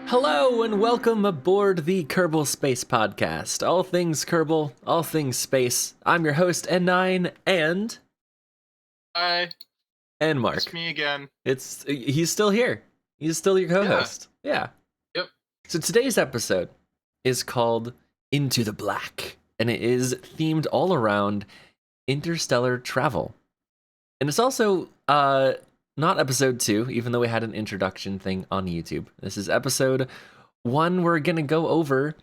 Hello and welcome aboard the Kerbal Space Podcast. All things Kerbal, all things space. I'm your host N9 and Hi, Mark. it's me again. He's still here. He's still your co-host. Yeah. Yep. So today's episode is called Into the Black, and it is themed all around interstellar travel. And it's also not episode 2, even though we had an introduction thing on YouTube. This is episode 1. We're gonna go over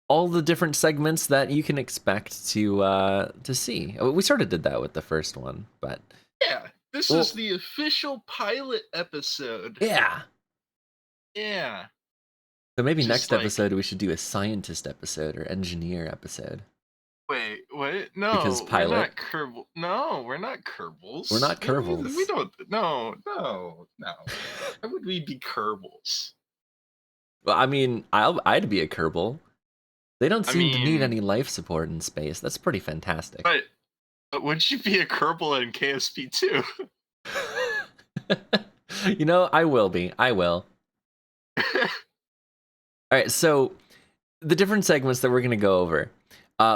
all the different segments that you can expect to see. We sort of did that with the first one, but Yeah, this is the official pilot episode. yeah. Yeah. So maybe Just next like- episode we should do a scientist episode or engineer episode. Wait, what? No, Because pilot. we're not Kerbal. No, we're not Kerbals. We're not Kerbals. We don't. No. Why would we be Kerbals? Well, I mean, I'd be a Kerbal. They don't I seem to need mean- any life support in space. That's pretty fantastic. But would you be a Kerbal in KSP too? You know, I will be. I will. All right, so the different segments that we're going to go over,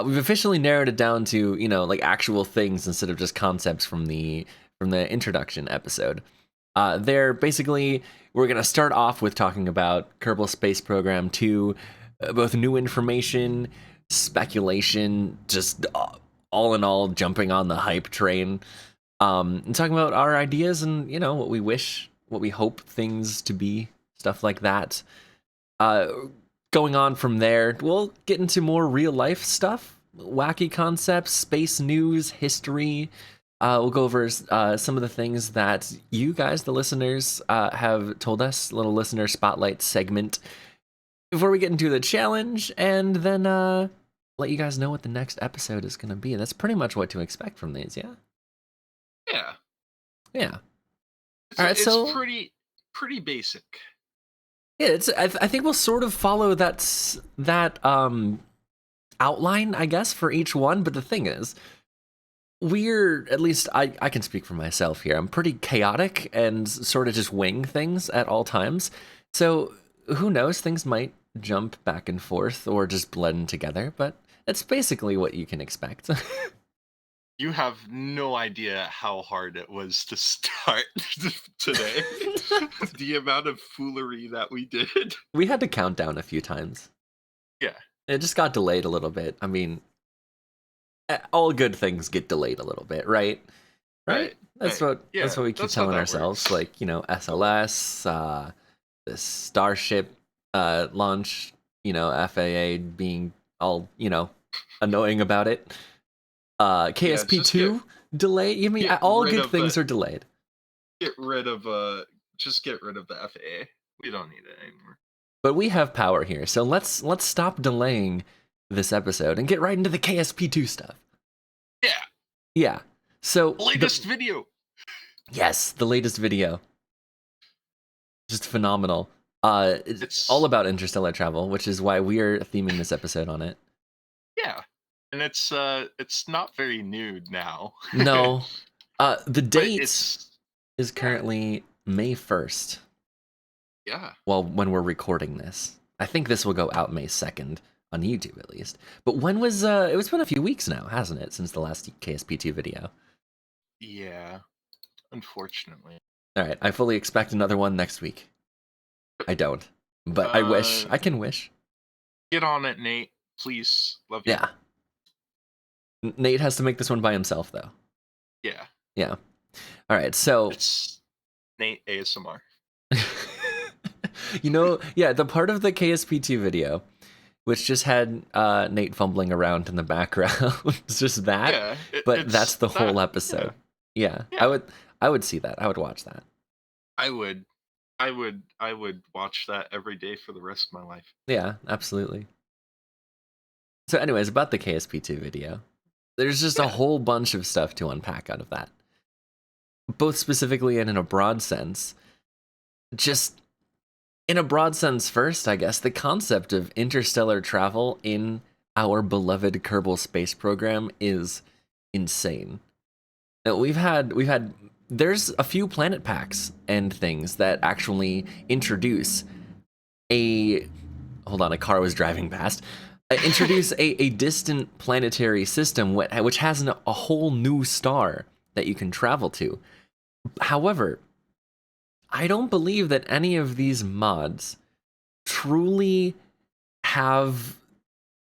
we've officially narrowed it down to, like actual things instead of just concepts from the introduction episode. They're basically, we're going to start off with talking about Kerbal Space Program 2, both new information, speculation, just all in all jumping on the hype train, and talking about our ideas and, what we wish, what we hope things to be, stuff like that. Going on from there, we'll get into more real life stuff, wacky concepts, space news, history. We'll go over some of the things that you guys, the listeners, have told us, a little listener spotlight segment before we get into the challenge, and then let you guys know what the next episode is going to be. That's pretty much what to expect from these, yeah? Yeah. All right, it's so pretty basic. Yeah, I think we'll sort of follow that outline, I guess, for each one. But the thing is, at least I can speak for myself here. I'm pretty chaotic and sort of just wing things at all times. So who knows? Things might jump back and forth or just blend together. But that's basically what you can expect. You have no idea how hard it was to start today. The amount of foolery that we did. We had to count down a few times. Yeah. It just got delayed a little bit. I mean, all good things get delayed a little bit, right? Right. That's what we keep telling ourselves. Works. Like, SLS, the Starship launch, FAA being all, annoying about it. KSP2 delay. You mean all good things are delayed? Get rid of the FAA. We don't need it anymore. But we have power here, so let's stop delaying this episode and get right into the KSP2 stuff. Yeah. Yeah. So Latest video. Yes, the latest video. Just phenomenal. It's all about interstellar travel, which is why we are theming this episode on it. Yeah. And it's not very nude now. No. The date is currently May 1st. Yeah. Well, when we're recording this. I think this will go out May 2nd on YouTube at least. But when was it's been a few weeks now, hasn't it, since the last KSP2 video? Yeah. Unfortunately. All right, I fully expect another one next week. I don't, but I wish. I can wish. Get on it, Nate. Please. Love you. Yeah. Nate has to make this one by himself, though. Yeah. Yeah. All right, so... It's Nate ASMR. The part of the KSP2 video, which just had Nate fumbling around in the background, it's just that, but that's the whole episode. Yeah. I would see that. I would watch that. I would watch that every day for the rest of my life. Yeah, absolutely. So anyways, about the KSP2 video. There's just a Yeah. whole bunch of stuff to unpack out of that, both specifically and in a broad sense. Just in a broad sense, first, I guess, the concept of interstellar travel in our beloved Kerbal space program is insane. Now, there's a few planet packs and things that actually introduce a hold on, a car was driving past. Introduce a distant planetary system which has a whole new star that you can travel to. However, I don't believe that any of these mods truly have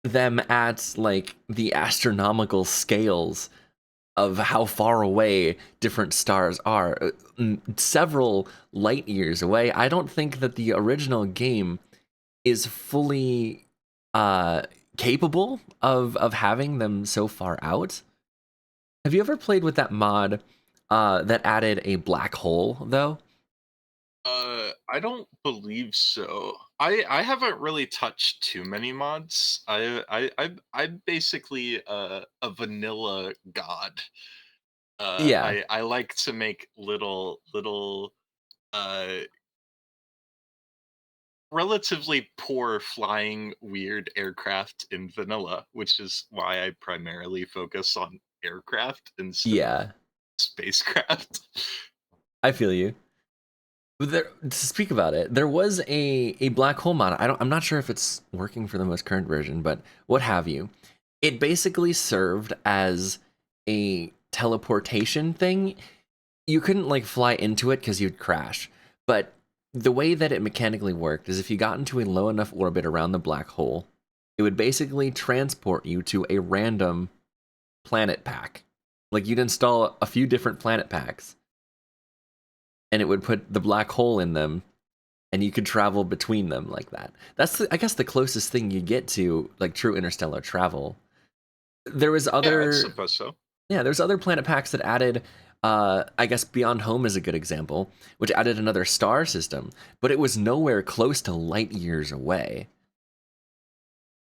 them at like the astronomical scales of how far away different stars are. Several light years away. I don't think that the original game is fully uh capable of having them so far out. Have you ever played with that mod that added a black hole though? I don't believe so. I haven't really touched too many mods. I'm basically a vanilla god. Yeah. I like to make little uh relatively poor flying weird aircraft in vanilla, which is why I primarily focus on aircraft instead of Yeah. spacecraft. I feel you. But there, to speak about it, there was a black hole mod. I'm not sure if it's working for the most current version, but what have you. It basically served as a teleportation thing. You couldn't like fly into it because you'd crash. But the way that it mechanically worked is if you got into a low enough orbit around the black hole, it would basically transport you to a random planet pack. Like you'd install a few different planet packs and it would put the black hole in them and you could travel between them like that. That's I guess the closest thing you get to like true interstellar travel. There was Yeah, I other suppose so. Yeah, there's other planet packs that added I guess Beyond Home is a good example, which added another star system, but it was nowhere close to light years away.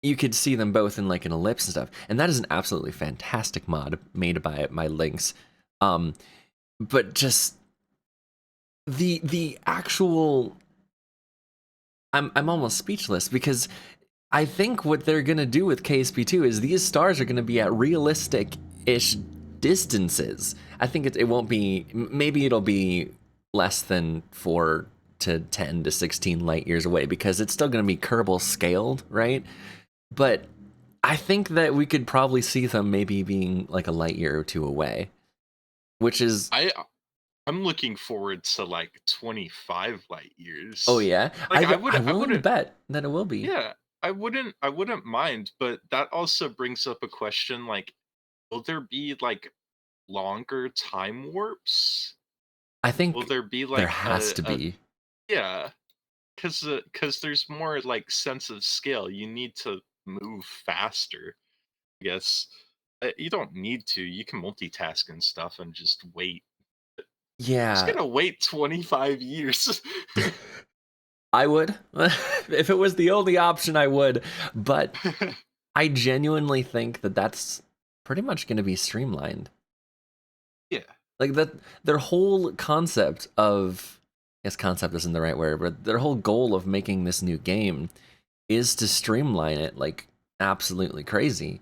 You could see them both in like an ellipse and stuff, and that is an absolutely fantastic mod made by my links. Um, but just the actual, I'm almost speechless because I think what they're gonna do with KSP2 is these stars are gonna be at realistic-ish distances. I think it won't be. Maybe it'll be less than 4 to 10 to 16 light years away because it's still gonna be Kerbal scaled, right? But I think that we could probably see them maybe being like a light year or two away, which is I I'm looking forward to like 25 light oh years. yeah, Like I'm I willing to wouldn't bet that it will be. yeah, I wouldn't mind, but that also brings up a question like will there be like longer time warps? I Will think there be there like has to a be. yeah, cuz there's more like sense of scale. You need to move faster, I guess. You don't need to. You can multitask and stuff and just wait. Just Yeah, gonna wait 25 years. I would. If it was the only option, I would. But I genuinely think that that's pretty much going to be streamlined. Yeah. Like that, their whole concept of, I guess concept isn't the right word, but their whole goal of making this new game is to streamline it like absolutely crazy.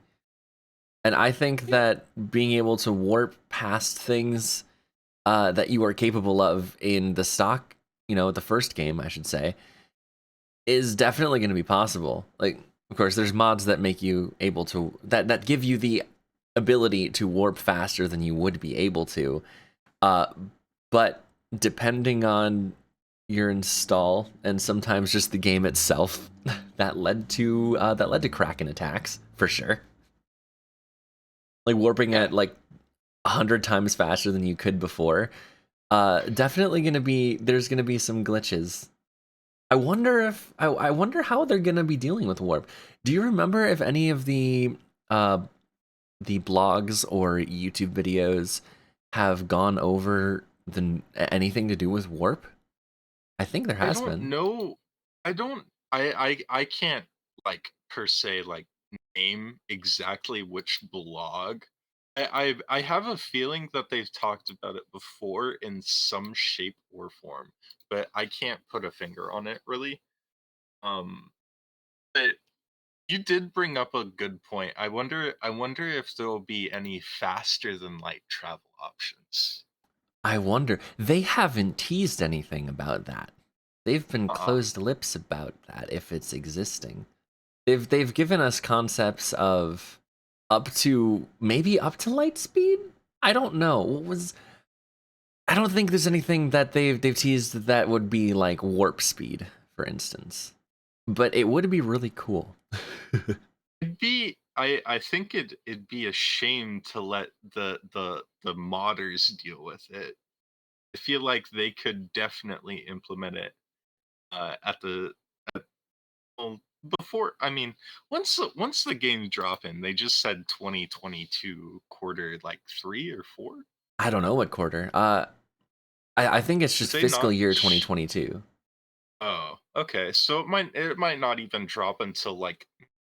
And I think Yeah. that being able to warp past things that you are capable of in the stock, the first game, I should say, is definitely going to be possible. Like, of course, there's mods that make you able to that give you the ability to warp faster than you would be able to. Uh, but depending on your install and sometimes just the game itself, that led to Kraken attacks for sure. Like warping Yeah. at like 100 times faster than you could before. Definitely gonna be there's gonna be some glitches. I wonder how they're gonna be dealing with warp. Do you remember if any of uh the blogs or YouTube videos have gone over anything to do with warp? I think there I has don't been. know. I don't I can't like per se like name exactly which blog, I have a feeling that they've talked about it before in some shape or form, but I can't put a finger on it really. Um, but you did bring up a good point. I wonder if there will be any faster than light travel options. I wonder. They haven't teased anything about that. They've been Uh, closed lips about that if it's existing. They've given us concepts of up to maybe up to light speed. I don't know. What was I don't think there's anything that they've teased that would be like warp speed, for instance. But it would be really cool. I think it'd be a shame to let the modders deal with it. I feel like they could definitely implement it at the well, before. I mean, once the game drop in, they just said 2022 quarter like 3 or 4. I don't know what quarter. I think it's Did just they fiscal not? year 2022. Oh, okay. So it might not even drop until like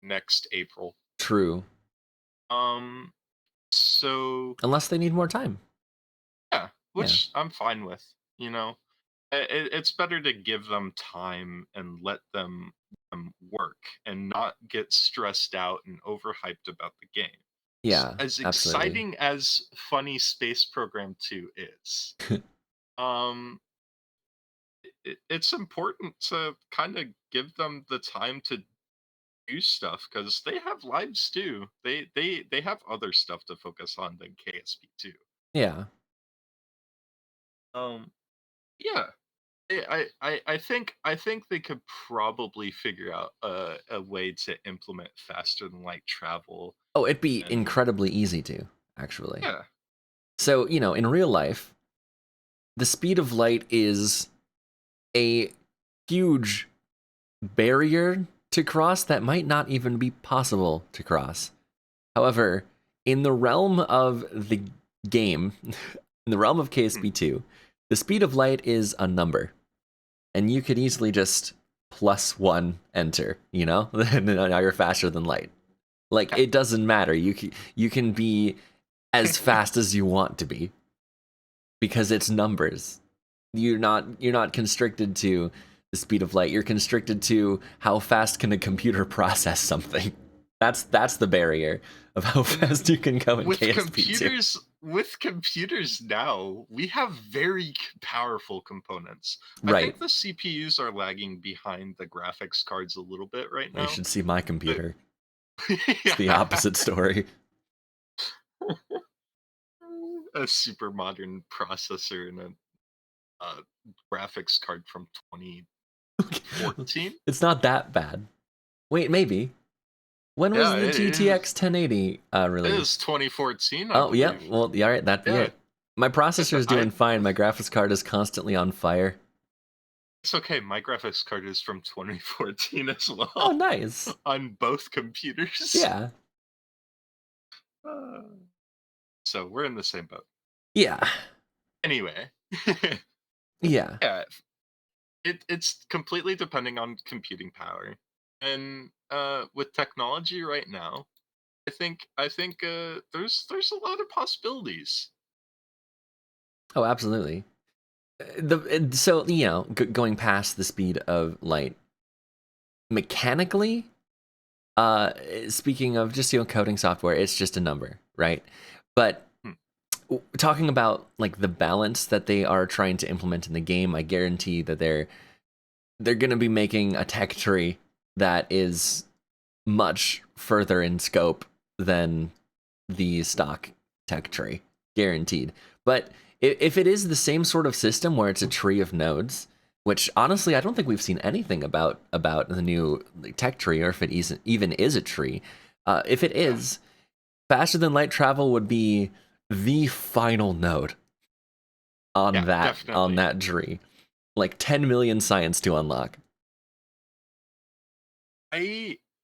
next April. True. Um. So Unless they need more time. yeah, Yeah. which I'm fine with. You know, it's better to give them time and let them work and not get stressed out and overhyped about the game. Yeah, As absolutely. exciting as Funny Space Program 2 is, um, it's important to kind of give them the time to do stuff because they have lives too. They have other stuff to focus on than KSP 2. Yeah. Um, yeah, I think they could probably figure out a way to implement faster than light travel. Oh, it'd be And incredibly easy to, actually. yeah, So, in real life, the speed of light is a huge barrier to cross that might not even be possible to cross. However, in the realm of the game, in the realm of hmm, KSP2, the speed of light is a number. And you could easily just +1 enter, and now you're faster than light. Like it doesn't matter. You can be as fast as you want to be because it's numbers. You're not constricted to the speed of light. You're constricted to how fast can a computer process something. That's the barrier of how and fast you can go in with KSP2. computers now, we have very powerful components. I Right. think the CPUs are lagging behind the graphics cards a little bit right You now. should see my But computer. It's the yeah, opposite story. a super modern processor and a uh, graphics card from 2014. It's not that bad. Wait, maybe. When was Yeah, the it is. GTX 1080 It is released? 2014, I Oh, yeah. believe. Well, yeah, all right, that'd be Yeah, it. My processor is I. doing fine. My graphics card is constantly on fire. It's okay. My graphics card is from 2014 as Oh, well nice. on both computers. Yeah. Uh, so we're in the same boat. Yeah. Anyway, Yeah. yeah, it's completely depending on computing power, and with technology right now, I think there's a lot of possibilities. Oh, absolutely. So, going past the speed of light, mechanically, uh, speaking of just, coding software, it's just a number, right? But Hmm, talking about like the balance that they are trying to implement in the game, I guarantee that they're going to be making a tech tree that is much further in scope than the stock tech tree, guaranteed. But if it is the same sort of system where it's a tree of nodes, which honestly I don't think we've seen anything about the new tech tree, or if it even is a tree. If it yeah, is, faster than light travel would be the final node on yeah, definitely. that tree. Like 10 million science to unlock.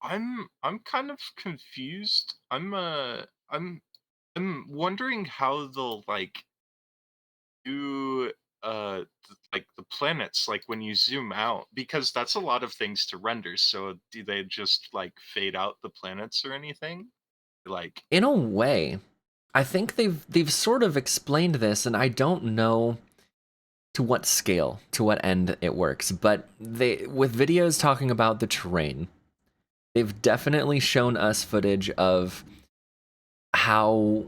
I'm kind of confused. I'm wondering how they'll like do like the planets like when you zoom out because that's a lot of things to render. So do they just like fade out the planets or anything? Like In a way, I think they've sort of explained this, and I don't know to what scale, to what end it works, but they with videos talking about the terrain, they've definitely shown us footage of how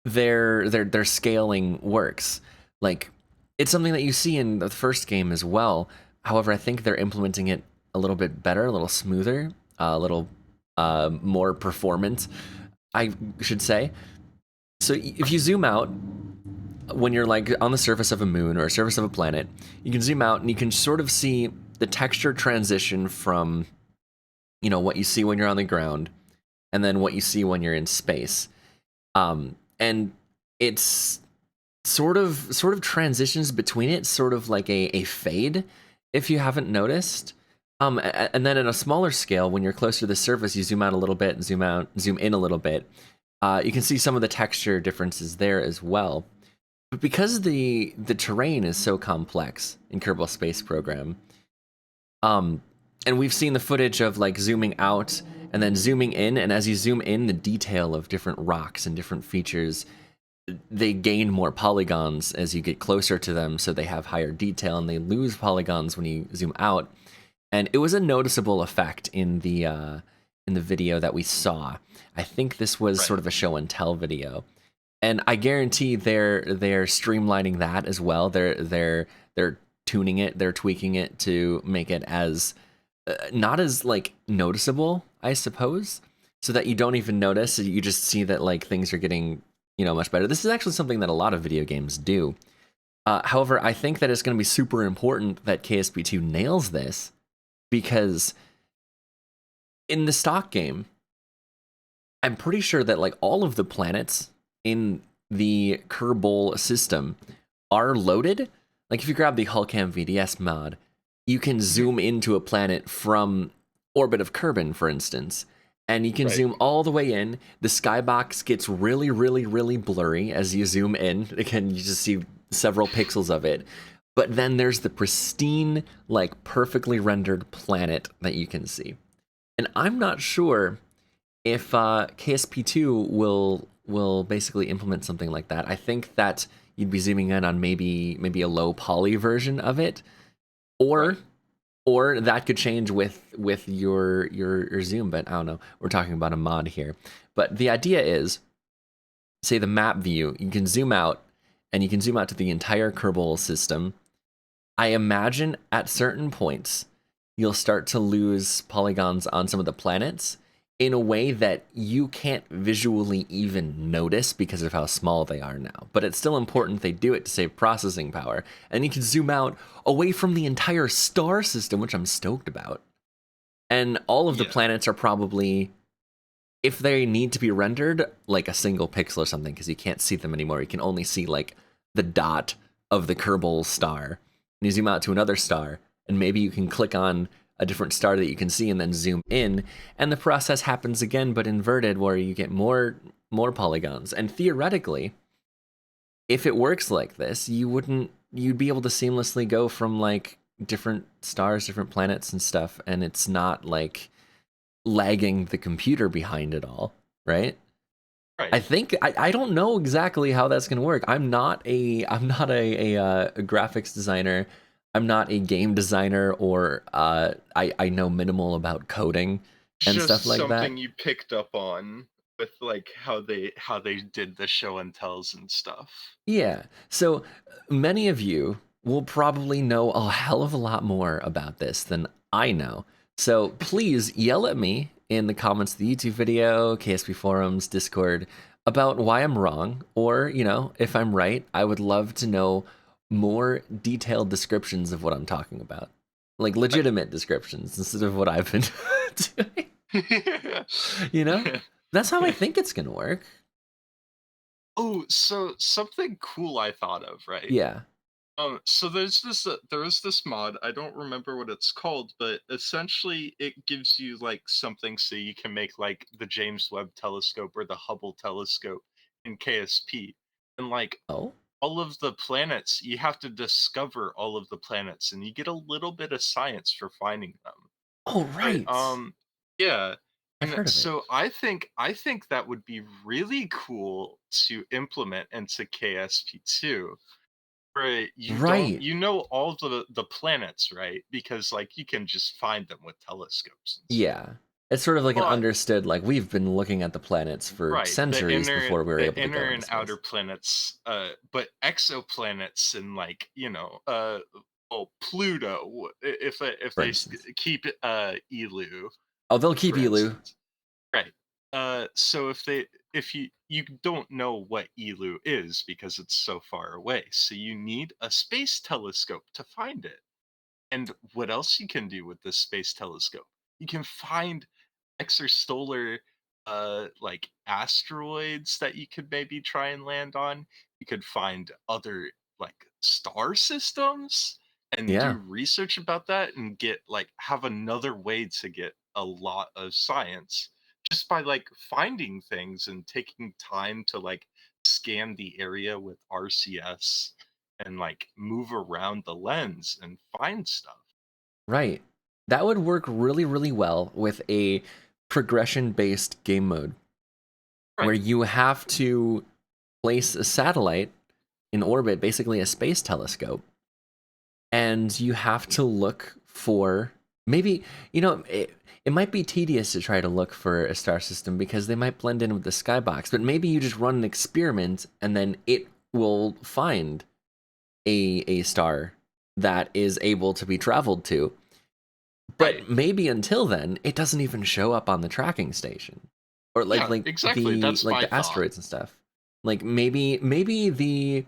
their scaling works. Like it's something that you see in the first game as well. However, I think they're implementing it a little bit better, a little smoother, a little more performant, I should say. So if you zoom out when you're like on the surface of a moon or a surface of a planet, you can zoom out and you can sort of see the texture transition from, what you see when you're on the ground and then what you see when you're in space. And it's sort of transitions between it, sort of like a fade, if you haven't noticed. And then at a smaller scale, when you're closer to the surface, you zoom out a little bit and zoom in a little bit. You can see some of the texture differences there as well. But because the terrain is so complex in Kerbal Space Program, and we've seen the footage of like zooming out and then zooming in, and as you zoom in, the detail of different rocks and different features, they gain more polygons as you get closer to them, so they have higher detail, and they lose polygons when you zoom out. And it was a noticeable effect in the video that we saw. I think this was Right. sort of a show and tell video, and I guarantee they're streamlining that as well. They're tuning it, they're tweaking it to make it as not as like noticeable, I suppose, so that you don't even notice. You just see that like things are getting much better. This is actually something that a lot of video games do. However, I think that it's going to be super important that KSP2 nails this, because in the stock game, I'm pretty sure that like all of the planets in the Kerbal system are loaded. Like if you grab the Hullcam VDS mod, you can zoom into a planet from orbit of Kerbin, for instance, and you can Right. zoom all the way in. The skybox gets really, really, really blurry as you zoom in. Again, you just see several pixels of it. But then there's the pristine, like perfectly rendered planet that you can see. And I'm not sure if KSP2 will basically implement something like that. I think that you'd be zooming in on maybe a low poly version of it, or Right. or that could change with your zoom. But I don't know. We're talking about a mod here. But the idea is, say the map view, you can zoom out, and you can zoom out to the entire Kerbal system. I imagine at certain points, you'll start to lose polygons on some of the planets in a way that you can't visually even notice because of how small they are now. But it's still important they do it to save processing power. And you can zoom out away from the entire star system, which I'm stoked about. And all of the Yeah. planets are probably, if they need to be rendered, like a single pixel or something, because you can't see them anymore. You can only see like the dot of the Kerbal star. And you zoom out to another star, and maybe you can click on a different star that you can see and then zoom in, and the process happens again but inverted, where you get more polygons. And theoretically, if it works like this, you'd be able to seamlessly go from like different stars, different planets and stuff, and it's not like lagging the computer behind it all, right? I Right. think I don't know exactly how that's going to work. I'm not a graphics designer. I'm not a game designer, or I know minimal about coding and stuff Just like that. something you picked up on with like how they did the show and tells and stuff. Yeah. So many of you will probably know a hell of a lot more about this than I know. So please yell at me in the comments of the YouTube video, KSP forums, Discord, about why I'm wrong, or, if I'm right. I would love to know more detailed descriptions of what I'm talking about. Like Right. legitimate descriptions instead of what I've been doing. You know? That's how I think it's going to work. Oh, so something cool I thought of, right? Yeah. So there is this mod. I don't remember what it's called, but essentially it gives you like something so you can make like the James Webb Telescope or the Hubble Telescope in KSP, and like Oh. all of the planets, you have to discover all of the planets, and you get a little bit of science for finding them. Oh, But right. yeah, I've And heard of it. so I think that would be really cool to implement into KSP2. Right, Right. you know all the planets, right? Because like you can just find them with telescopes and stuff. Yeah. It's sort of like an But understood, like, we've been looking at the planets for right, centuries before we were the able to go inner into and outer space. planets, but exoplanets and like, well, Pluto, if For they instance. keep Elu, Oh, they'll keep for Elu. instance. Right. So if you don't know what Elu is because it's so far away, so you need a space telescope to find it. And what else you can do with this space telescope? You can find extrasolar like asteroids that you could maybe try and land on. You could find other like star systems and Yeah. do research about that and get like have another way to get a lot of science just by like finding things and taking time to like scan the area with RCS and like move around the lens and find stuff. Right. That would work really, really well with a progression based game mode where Right. you have to place a satellite in orbit, basically a space telescope, and you have to look for maybe, it might be tedious to try to look for a star system because they might blend in with the skybox, but maybe you just run an experiment and then it will find a star that is able to be traveled to. Right. But maybe until then, it doesn't even show up on the tracking station, or like Yeah, like exactly. the That's like my the thought. asteroids and stuff. Like maybe the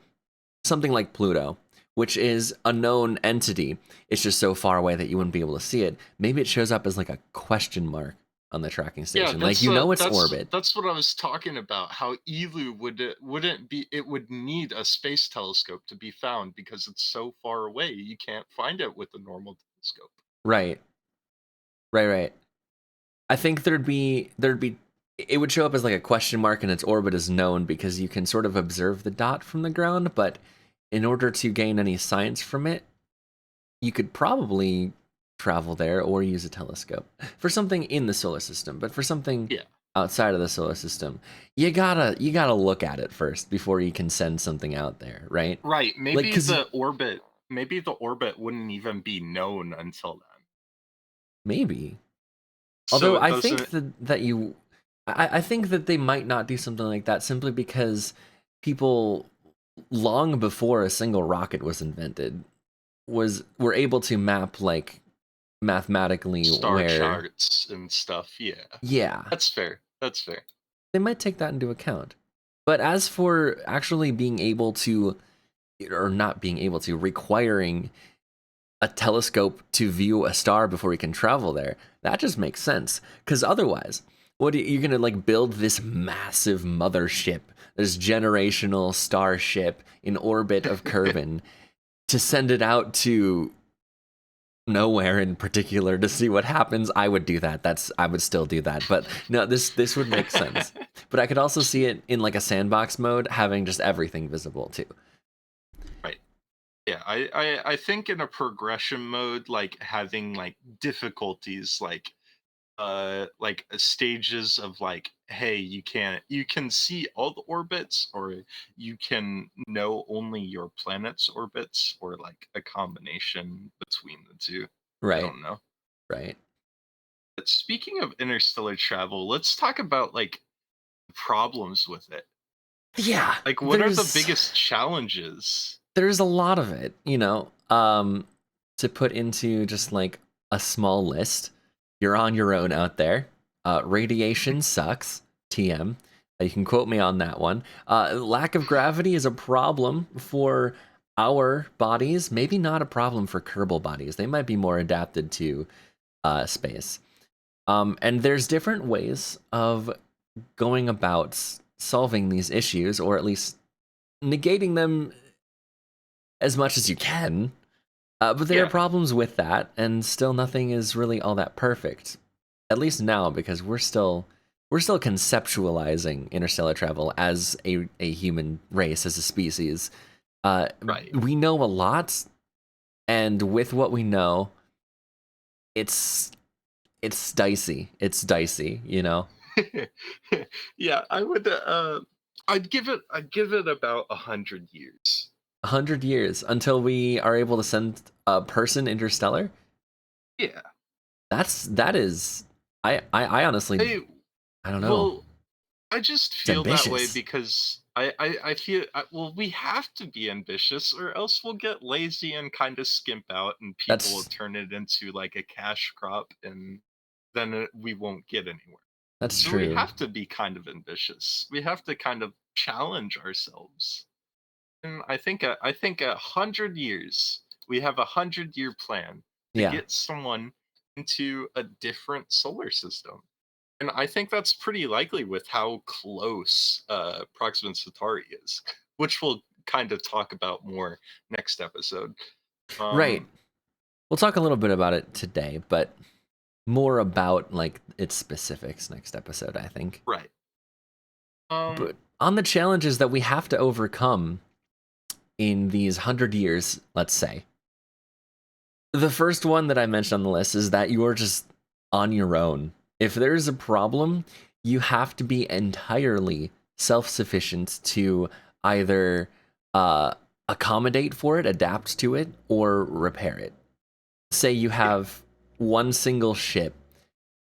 something like Pluto, which is a known entity, it's just so far away that you wouldn't be able to see it. Maybe it shows up as like a question mark on the tracking Yeah, station, like its orbit. that's what I was talking about. How Elu wouldn't be. It would need a space telescope to be found because it's so far away. You can't find it with a normal telescope. Right, right. I think there'd be it would show up as like a question mark and its orbit is known because you can sort of observe the dot from the ground, but in order to gain any science from it, you could probably travel there or use a telescope for something in the solar system. But for something Yeah, outside of the solar system, you gotta look at it first before you can send something out there, right? right. Like, cause Maybe the orbit wouldn't even be known until then. maybe. So Although it I think doesn't. I think that they might not do something like that simply because people long before a single rocket was invented were able to map like mathematically Star where, charts and stuff. Yeah, yeah, that's fair. That's fair. they might take that into account. But as for actually being able to, or not being able to, requiring a telescope to view a star before you can travel there, that just makes sense. Because otherwise, you're gonna like build this massive mothership, this generational starship in orbit of Kerbin, to send it out to nowhere in particular to see what happens. I would do that. I would still do that. But no, this would make sense. But I could also see it in like a sandbox mode, having just everything visible too. Right. Yeah, I think in a progression mode, like having like difficulties, like stages of like, hey, you can see all the orbits, or you can know only your planet's orbits, or like a combination between the two. I Right, don't know. right. But speaking of interstellar travel, let's talk about like problems with it. Yeah, Like, what are the biggest challenges? there's a lot of it, to put into just like a small list. You're on your own out there. Radiation sucks. TM. You can quote me on that one. Lack of gravity is a problem for our bodies. Maybe not a problem for Kerbal bodies. They might be more adapted to space. And there's different ways of going about solving these issues, or at least negating them as much as you can. But there are Yeah, problems with that, and still nothing is really all that perfect. At least now, because we're still conceptualizing interstellar travel as a human race, as a species. Uh, right. we know a lot, and with what we know, it's it's dicey. It's dicey, you know. Yeah, I'd give it about 100 years. 100 years until we are able to send a person interstellar. Yeah. That is, I honestly, I I don't know. well, I just It's feel that way ambitious. because I feel well, we have to be ambitious or else we'll get lazy and kind of skimp out and people will That's turn it into like a cash crop and then we won't get anywhere. that's So we true. have to be kind of ambitious. We have to kind of challenge ourselves. And I think 100 years we have 100-year plan to Yeah. get someone into a different solar system. And I think that's pretty likely with how close Proxima Centauri is, which we'll kind of talk about more next episode. Right. Um, We'll talk a little bit about it today, but more about like its specifics next episode, I think. right. Um, But on the challenges that we have to overcome in these 100 years, let's say. The first one that I mentioned on the list is that you are just on your own. If there's a problem, you have to be entirely self-sufficient to either uh, accommodate for it, adapt to it, or repair it. Say you yeah, have one single ship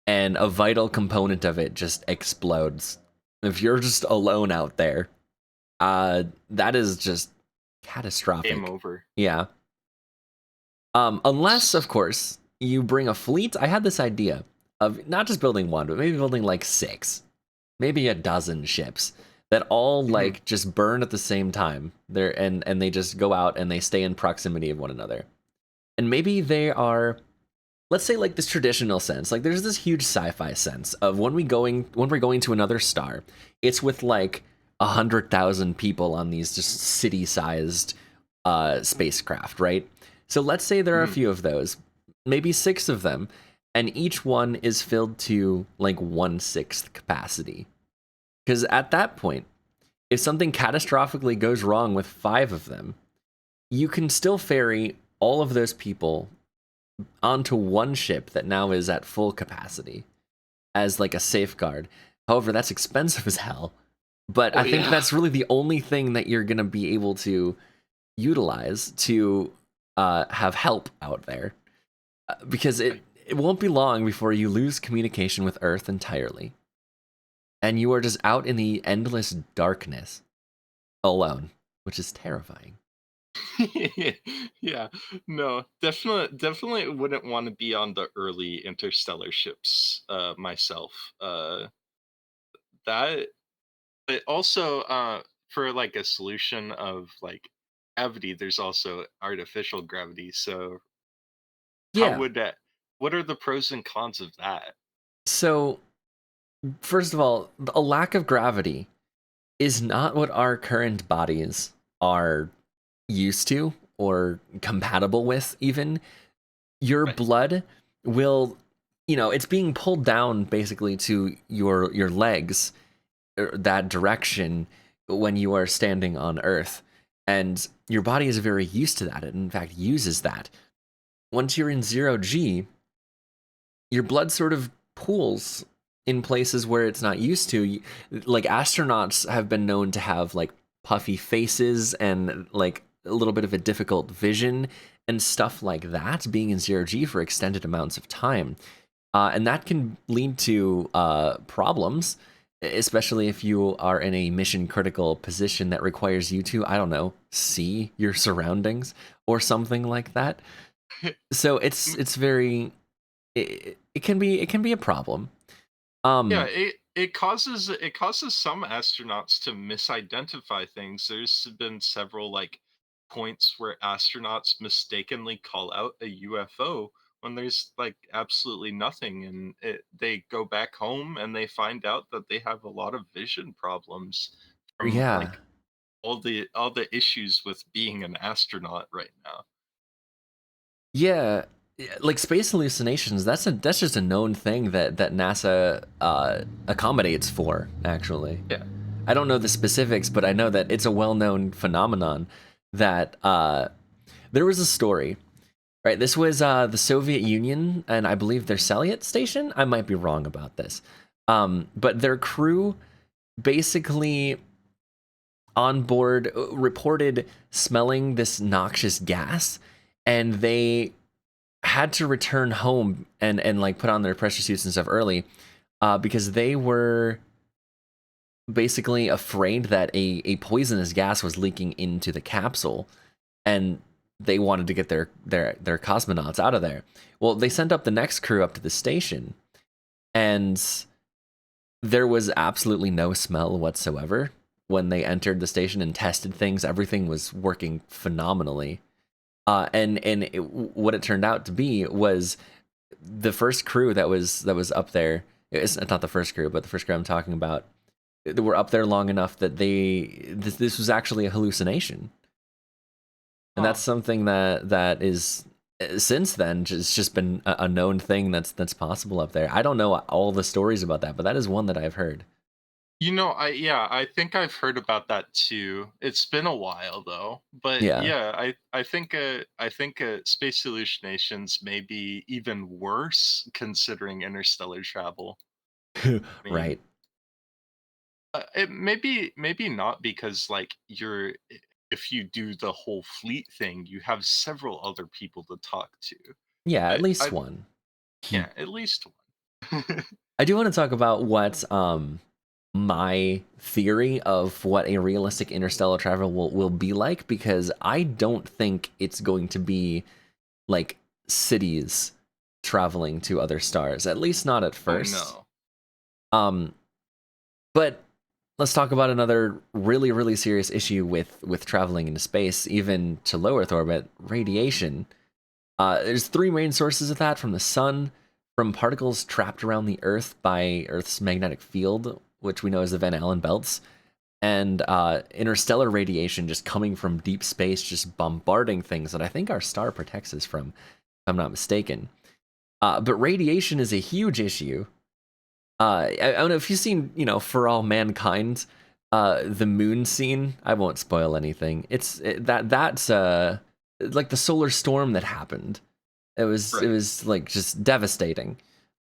and a vital component of it just explodes. If you're just alone out there, that is just game catastrophic. over. Yeah. Unless, of course, you bring a fleet. I had this idea of not just building one, but maybe building like six, maybe a dozen ships that all Mhm. like just burn at the same time. They're and they just go out and they stay in proximity of one another. And maybe they are, let's say, like this traditional sense. Like there's this huge sci-fi sense of when we're going to another star, it's with like 100,000 people on these just city-sized spacecraft, right? So let's say there are a Mhm. few of those, maybe six of them, and each one is filled to like 1/6 capacity. Because at that point, if something catastrophically goes wrong with five of them, you can still ferry all of those people onto one ship that now is at full capacity as like a safeguard. However, that's expensive as hell. But Oh I think yeah. that's really the only thing that you're going to be able to utilize to have help out there. Because it won't be long before you lose communication with Earth entirely. And you are just out in the endless darkness alone, which is terrifying. Yeah, no, definitely wouldn't want to be on the early interstellar ships myself. That but also for like a solution of like gravity, there's also artificial gravity. So how Yeah. would that what are the pros and cons of that? So, first of all, a lack of gravity is not what our current bodies are used to or compatible with, even. Your Right. blood will, it's being pulled down basically to your legs, that direction when you are standing on Earth. And your body is very used to that. It, in fact, uses that. Once you're in 0G, your blood sort of pools in places where it's not used to. Like astronauts have been known to have like puffy faces and like a little bit of a difficult vision and stuff like that, being in 0G for extended amounts of time. And that can lead to problems, especially if you are in a mission critical position that requires you to, I don't know, see your surroundings or something like that. So it's very, it can be a problem. Yeah, Um, it causes some astronauts to misidentify things. There's been several like points where astronauts mistakenly call out a UFO when there's like absolutely nothing, and they go back home and they find out that they have a lot of vision problems from yeah, like all the issues with being an astronaut right now. yeah, like space hallucinations. That's just a known thing that NASA accommodates for. Actually, Yeah. I don't know the specifics, but I know that it's a well known phenomenon. That there was a story Right. This was the Soviet Union, and I believe their Salyut station. I might be wrong about this, but their crew basically on board reported smelling this noxious gas, and they had to return home and like put on their pressure suits and stuff early, because they were basically afraid that a poisonous gas was leaking into the capsule, and they wanted to get their cosmonauts out of there. Well, they sent up the next crew up to the station, and there was absolutely no smell whatsoever when they entered the station and tested things. Everything was working phenomenally. What it turned out to be was the first crew that was up there. It's not the first crew, but the first crew I'm talking about. They were up there long enough that this was actually a hallucination. And that's something that is since then just been a known thing that's possible up there. I don't know all the stories about that, but that is one that I've heard. I think I've heard about that too. It's been a while though, but Yeah. yeah, I think space hallucinations may be even worse considering interstellar travel. I mean, Right. it maybe not because like if you do the whole fleet thing, you have several other people to talk to. Yeah, at least I one. Yeah, at least one. I do want to talk about what my theory of what a realistic interstellar travel will be like, because I don't think it's going to be like cities traveling to other stars, at least not at Oh first. no. Um, but let's talk about another really, really serious issue with traveling into space, even to low Earth orbit: radiation. There's three main sources of that: from the sun, from particles trapped around the Earth by Earth's magnetic field, which we know as the Van Allen belts, and interstellar radiation just coming from deep space, just bombarding things that I think our star protects us from, if I'm not mistaken. But radiation is a huge issue. I don't know if you've seen, For All Mankind, the moon scene. I won't spoil anything. That's like the solar storm that happened. It Right. was like just devastating.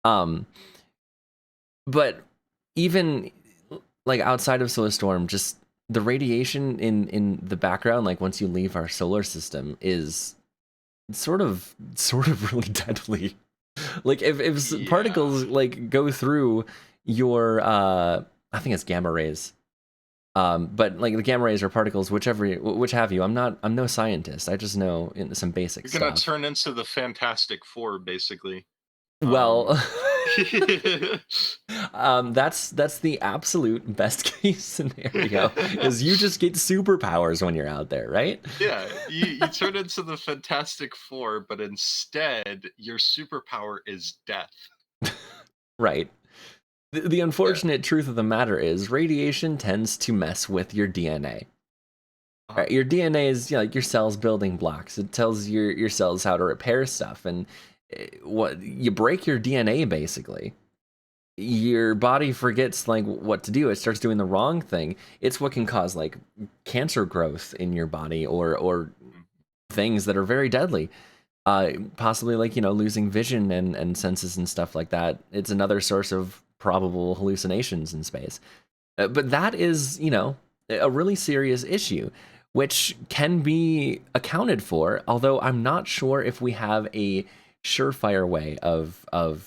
Um, but even like outside of solar storm, just the radiation in the background, like once you leave our solar system, is sort of really deadly. Like if Yeah. particles like go through your I think it's gamma rays. But like the gamma rays or particles, which have you. I'm no scientist. I just know some basic You're gonna stuff. turn into the Fantastic Four, basically. Um, Well, that's the absolute best case scenario, is you just get superpowers when you're out there, right? yeah, you turn into the Fantastic Four, but instead your superpower is death. Right. The Yeah. unfortunate truth of the matter is radiation tends to mess with your DNA. Uh-huh. Right? Your DNA is, like your cells building blocks. It tells your cells how to repair stuff, and what you break your DNA basically. Your body forgets like what to do. It starts doing the wrong thing. It's what can cause like cancer growth in your body, or Mhm. things that are very deadly. Possibly like losing vision and senses and stuff like that. It's another source of probable hallucinations in space. But that is, a really serious issue, which can be accounted for. Although I'm not sure if we have a surefire way of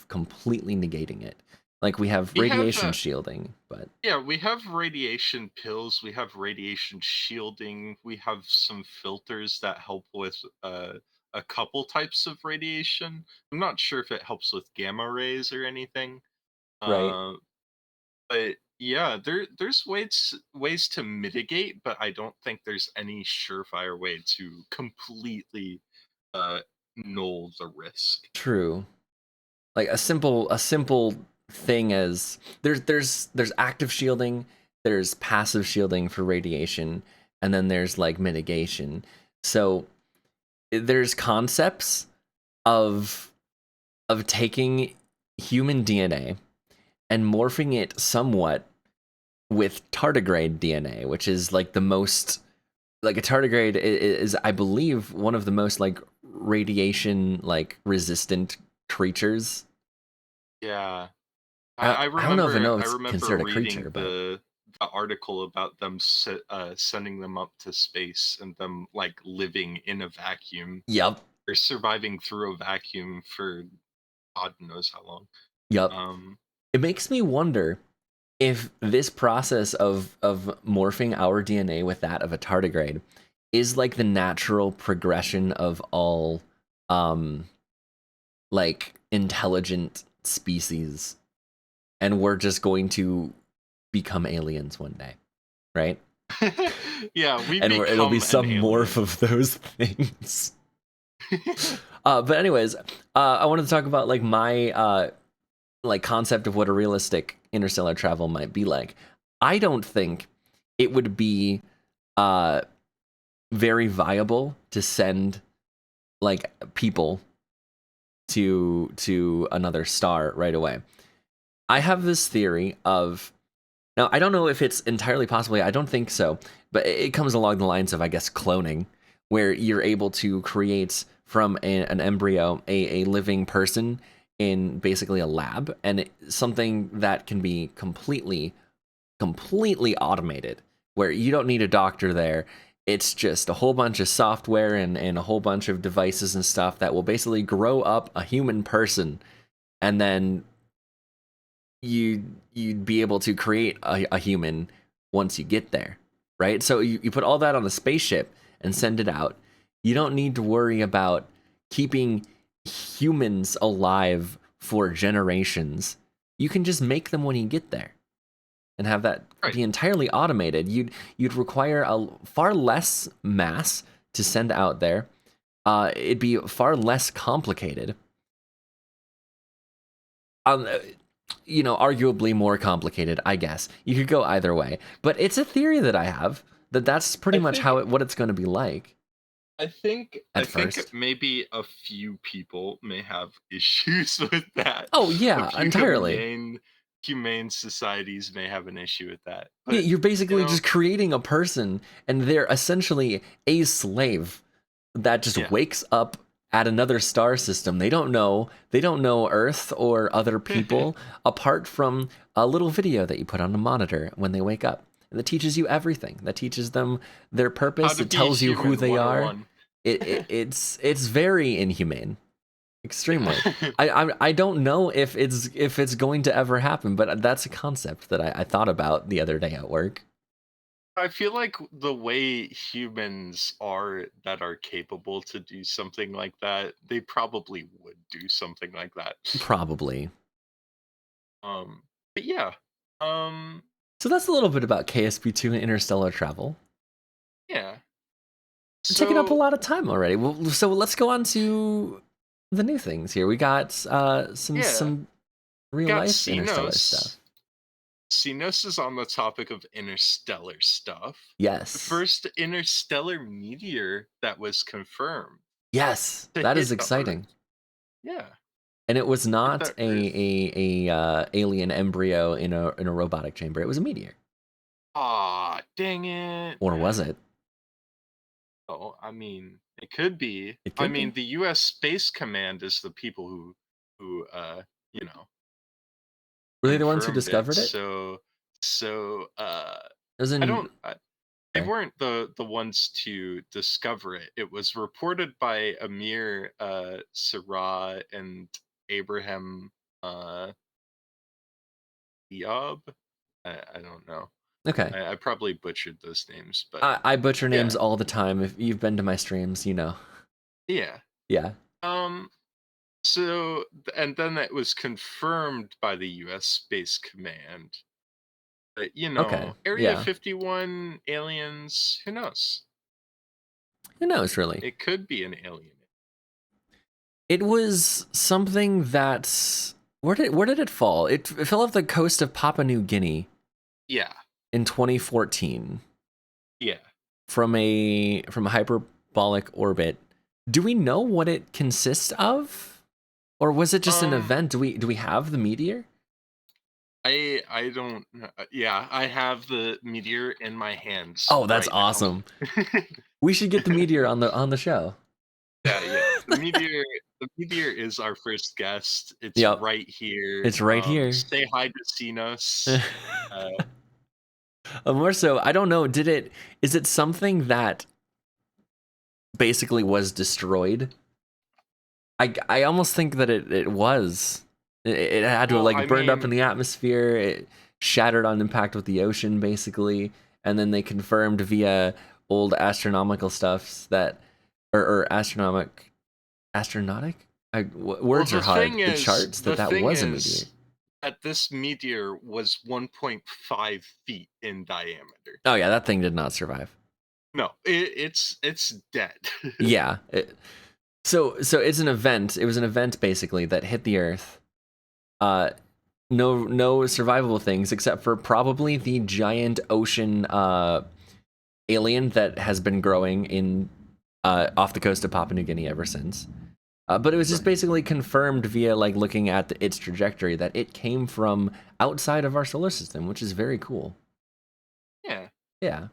completely negating it. Like we have We have radiation shielding, but Yeah, we have radiation pills, we have radiation shielding, we have some filters that help with a couple types of radiation. I'm not sure if it helps with gamma rays or anything. right, Uh, but yeah, there's ways to mitigate, but I don't think there's any surefire way to completely uh null the risk. true. Like a simple thing as there's active shielding, there's passive shielding for radiation, and then there's like mitigation. So there's concepts of taking human DNA and morphing it somewhat with tardigrade DNA, which is like the most, like a tardigrade is I believe one of the most like radiation like resistant creatures. Yeah. I, I I don't know if I remember know I it's remember considered a reading creature, but the article about them sending them up to space and them like living in a vacuum yep, or surviving through a vacuum for God knows how long. yep. Um, It makes me wonder if this process of morphing our DNA with that of a tardigrade is like the natural progression of all um like intelligent species, and we're just going to become aliens one day, right? yeah, we And it'll be become an some morph alien. of those things. But anyways, I wanted to talk about like my like concept of what a realistic interstellar travel might be like. I don't think it would be uh very viable to send like people to another star right away. I have this theory of, now I don't know if it's entirely possible. I don't think so, but it comes along the lines of, I guess, cloning, where you're able to create from an embryo a living person in basically a lab, and something that can be completely automated, where you don't need a doctor there. It's just a whole bunch of software and a whole bunch of devices and stuff that will basically grow up a human person, and then you'd be able to create a human once you get there, right? So you put all that on the spaceship and send it out. You don't need to worry about keeping humans alive for generations. You can just make them when you get there and have that Right. be entirely automated. You'd require a far less mass to send out there. It'd be far less complicated. Um, uh, arguably more complicated, I guess. You could go either way, but it's a theory that I have that that's pretty I much think what it's going to be like I at think first. maybe a few people may have issues with that. Oh A yeah, few entirely. humane societies may have an issue with that. Yeah, But you're you basically know, just creating a person, and they're essentially a slave that just yeah. wakes up at another star system. They don't know Earth or other people apart from a little video that you put on a monitor when they wake up. And that teaches you everything. That teaches them their How purpose. to It be tells you who human they are. 101. It's very inhumane. Yeah. Extremely. I don't know if it's going to ever happen, but that's a concept that I thought about the other day at work. I feel like the way humans are that are capable to do something like that, they probably would do something like that. Probably. But yeah. Um, So that's a little bit about KSP2 and interstellar travel. yeah. We're taking up a So lot of time already. Well, so let's go on to the new things here. We got yeah, some real got life interstellar stuff. Xenos. Xenos is on the topic of interstellar stuff. The Yes. first interstellar meteor that was confirmed Yes, to that is hit the exciting. Earth. Yeah, And it was hit not the Earth. a alien embryo in a robotic chamber. It was a meteor. Ah, dang it. Or was it? Oh, I mean, it could be. It I could mean, be. the U.S. Space Command is the people who, you know, Were they the ones who confirmed it. discovered it? So, As I don't. in, They okay. weren't the ones to discover it. It was reported by Amir Sarah and Abraham Diab. I don't know. Okay. I probably butchered those names, but I butcher names yeah, all the time. If you've been to my streams, you know. yeah. Yeah. Um. So and then it was confirmed by the U.S. Space Command. But Okay. Area Yeah. 51 aliens. Who knows? Who knows, really? It could be an alien. It was something that where did it fall? It fell off the coast of Papua New Guinea Yeah, in 2014 yeah. from a hyperbolic orbit. Do we know what it consists of, or was it just an Um. event? Do we have the meteor? I don't yeah, I have the meteor in my hands Oh, that's right now. awesome. We should get the meteor on the show. Yeah, yeah. The meteor the meteor is our first guest. It's Yep, right here. it's right here. Say hi to Cenos. Uh, More so, I don't know. Is it something that basically was destroyed? I almost think that it was. It had to have well, like I burned up in mean, the atmosphere. It shattered on impact with the ocean, basically, and then they confirmed via old astronomical stuffs that, or astronautic. well, Words are hard. The charts the that thing was a meteor. is that this meteor was 1.5 feet in diameter. Oh yeah, that thing did not survive. No, it's dead. Yeah. So it's an event. It was an event basically that hit the Earth. Uh, no survivable things except for probably the giant ocean alien that has been growing in off the coast of Papua New Guinea ever since. But it was just Right. basically confirmed via like looking at its trajectory that it came from outside of our solar system, which is very cool. Yeah. Yeah.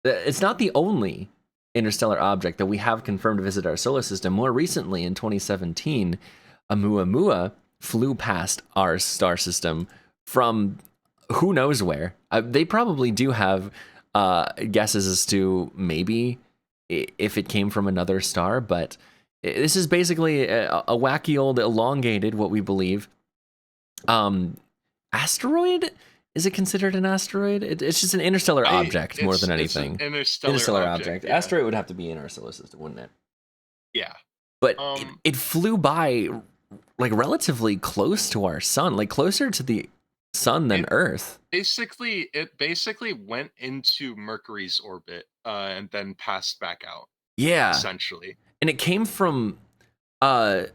It's not the only interstellar object that we have confirmed to visit our solar system. More recently, in 2017, Oumuamua flew past our star system from who knows where. They probably do have guesses as to maybe if it came from another star, but this is basically a wacky old elongated, what we believe, um, asteroid. Is it considered an asteroid? It's just an interstellar object more than It's an anything. interstellar Interstellar object. object. Yeah. Asteroid would have to be in our solar system, wouldn't it? Yeah. But Um it flew by like relatively close to our sun, like closer to the sun than it Earth. basically went into Mercury's orbit and then passed back out Yeah. essentially. And it came from uh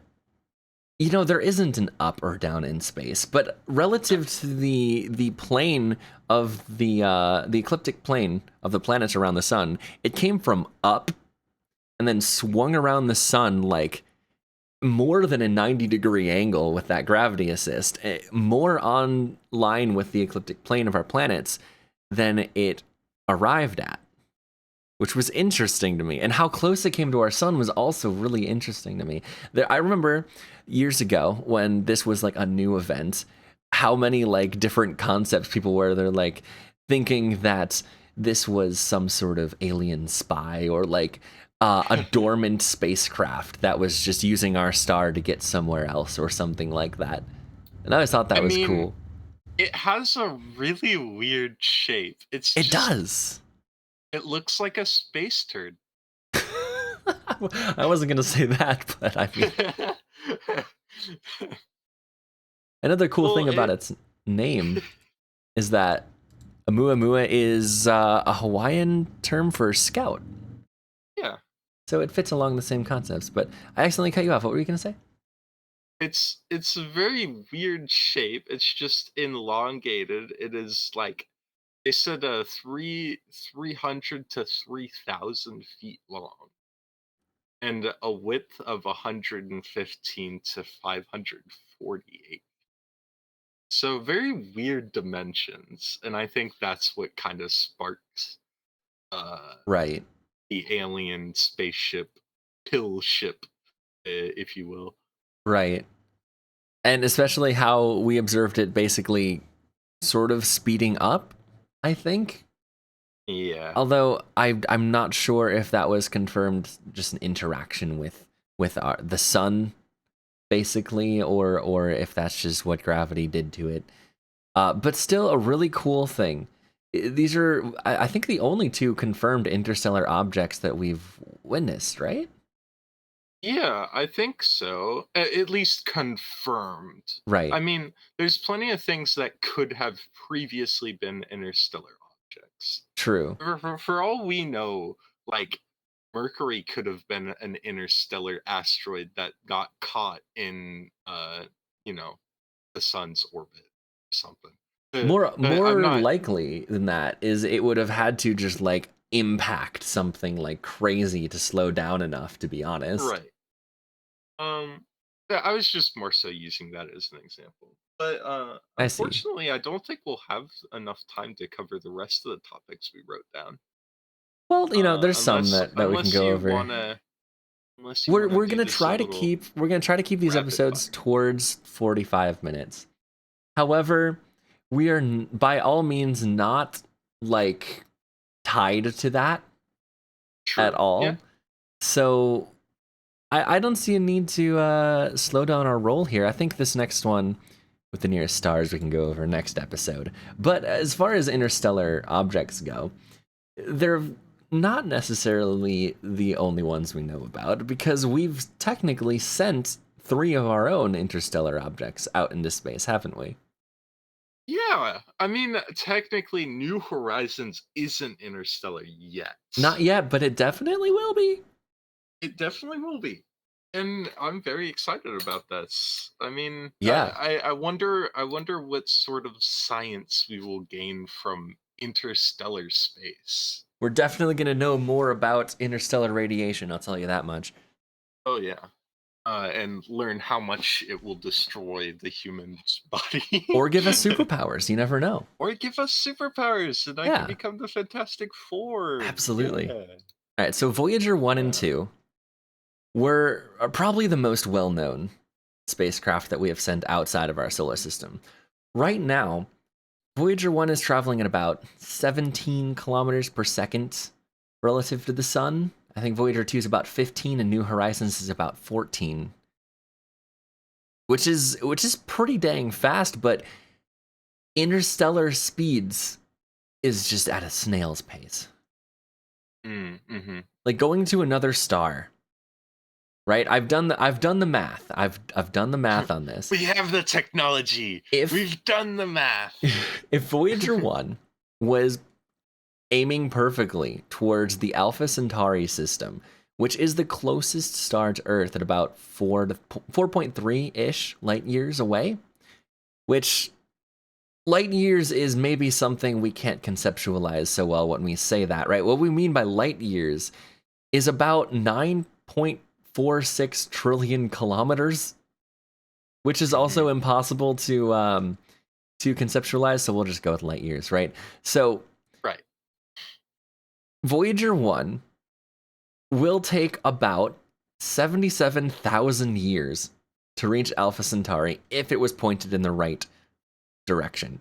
there isn't an up or down in space, but No. relative to the plane of the ecliptic plane of the planets around the sun, it came from up and then swung around the sun like more than a 90-degree angle with that gravity assist, more on line with the ecliptic plane of our planets than it arrived at, which was interesting to me. And how close it came to our sun was also really interesting to me. I remember years ago when this was like a new event, how many like different concepts people were. They're like thinking that this was some sort of alien spy or like a dormant spacecraft that was just using our star to get somewhere else or something like that. And I always thought I that was mean, cool. it has a really weird shape. It's It just does. it looks like a space turd. I wasn't gonna say that, but I mean, another cool well, thing about it its name is that Oumuamua is a Hawaiian term for scout. yeah. So it fits along the same concepts. But I accidentally cut you off. What were you going to say? It's a very weird shape. It's just elongated. It is like they said 300 to 3,000 feet long and a width of 115 to 548. So very weird dimensions, and I think that's what kind of sparks uh Right, the alien spaceship pill ship, if you will. right. And especially how we observed it basically sort of speeding up, I think. Yeah. Although I'm not sure if that was confirmed just an interaction with the sun basically or if that's just what gravity did to it. But still a really cool thing. These are, I think, the only two confirmed interstellar objects that we've witnessed, right? Yeah, I think so. At least confirmed. Right. I mean, there's plenty of things that could have previously been interstellar objects. True. For all we know, like Mercury could have been an interstellar asteroid that got caught in, you know, the sun's orbit or something. I'm More not likely than that is it would have had to just like impact something like crazy to slow down enough, to be honest. right. Yeah, I was just more so using that as an example. But I see. unfortunately, I don't think we'll have enough time to cover the rest of the topics we wrote down. Well, there's some Unless that we can go you over. wanna. Unless you We're want to we're do gonna this a try to little keep we're gonna try to keep these rapid episodes fire. towards 45 minutes. However, we are by all means not like tied to that at True. Yeah. all. So I don't see a need to slow down our roll here. I think this next one with the nearest stars we can go over next episode. But as far as interstellar objects go, they're not necessarily the only ones we know about because we've technically sent 3 of our own interstellar objects out into space, haven't we? Yeah. I mean, technically, New Horizons isn't interstellar yet. Not yet, but it definitely will be. It definitely will be. And I'm very excited about this. I mean, Yeah, I wonder what sort of science we will gain from interstellar space. we're definitely going to know more about interstellar radiation, I'll tell you that much. Oh yeah. And learn how much it will destroy the human's body. Or give us superpowers, you never know. Or give us superpowers and I can Yeah, become the Fantastic Four. absolutely. Yeah. All right, so Voyager 1 and Yeah. 2 were probably the most well-known spacecraft that we have sent outside of our solar system. Right now, Voyager 1 is traveling at about 17 kilometers per second relative to the sun. I think Voyager 2 is about 15 and New Horizons is about 14. Which is pretty dang fast, but interstellar speeds is just at a snail's pace. Mm-hmm. Like going to another star, right? I've done the math. I've done the math on this. We have the technology. We've done the math. If Voyager 1 was aiming perfectly towards the Alpha Centauri system, which is the closest star to Earth at about 4.3-ish light years away, which light years is maybe something we can't conceptualize so well when we say that, right? What we mean by light years is about 9.46 trillion kilometers, which is also impossible to conceptualize, so we'll just go with light years, right? So Right. Voyager 1 will take about 77,000 years to reach Alpha Centauri if it was pointed in the right direction.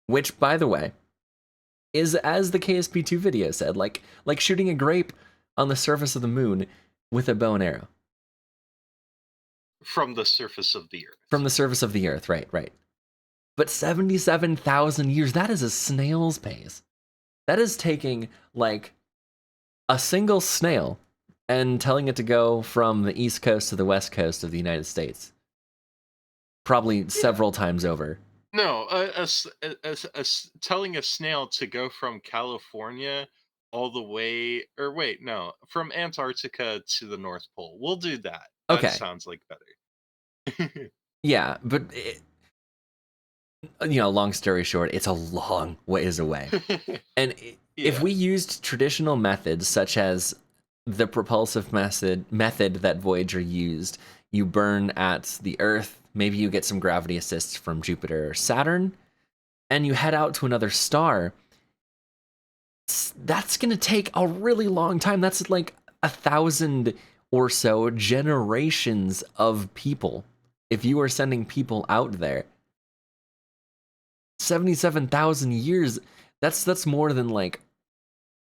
Which, by the way, is, as the KSP2 video said, like shooting a grape on the surface of the moon with a bow and arrow. From the surface of the Earth. From the surface of the Earth, right. But 77,000 years, that is a snail's pace. That is taking, like, a single snail and telling it to go from the East Coast to the West Coast of the United States. Probably several times over. No, telling a snail to go from California all the way, or wait, no, from Antarctica to the North Pole. We'll do that. That Okay. sounds like better. Yeah, but, long story short, it's a long ways away. And if we used traditional methods such as the propulsive method that Voyager used, you burn at the Earth, maybe you get some gravity assists from Jupiter or Saturn, and you head out to another star, that's going to take a really long time. That's like 1,000 or so generations of people. If you are sending people out there, 77,000 years, that's more than like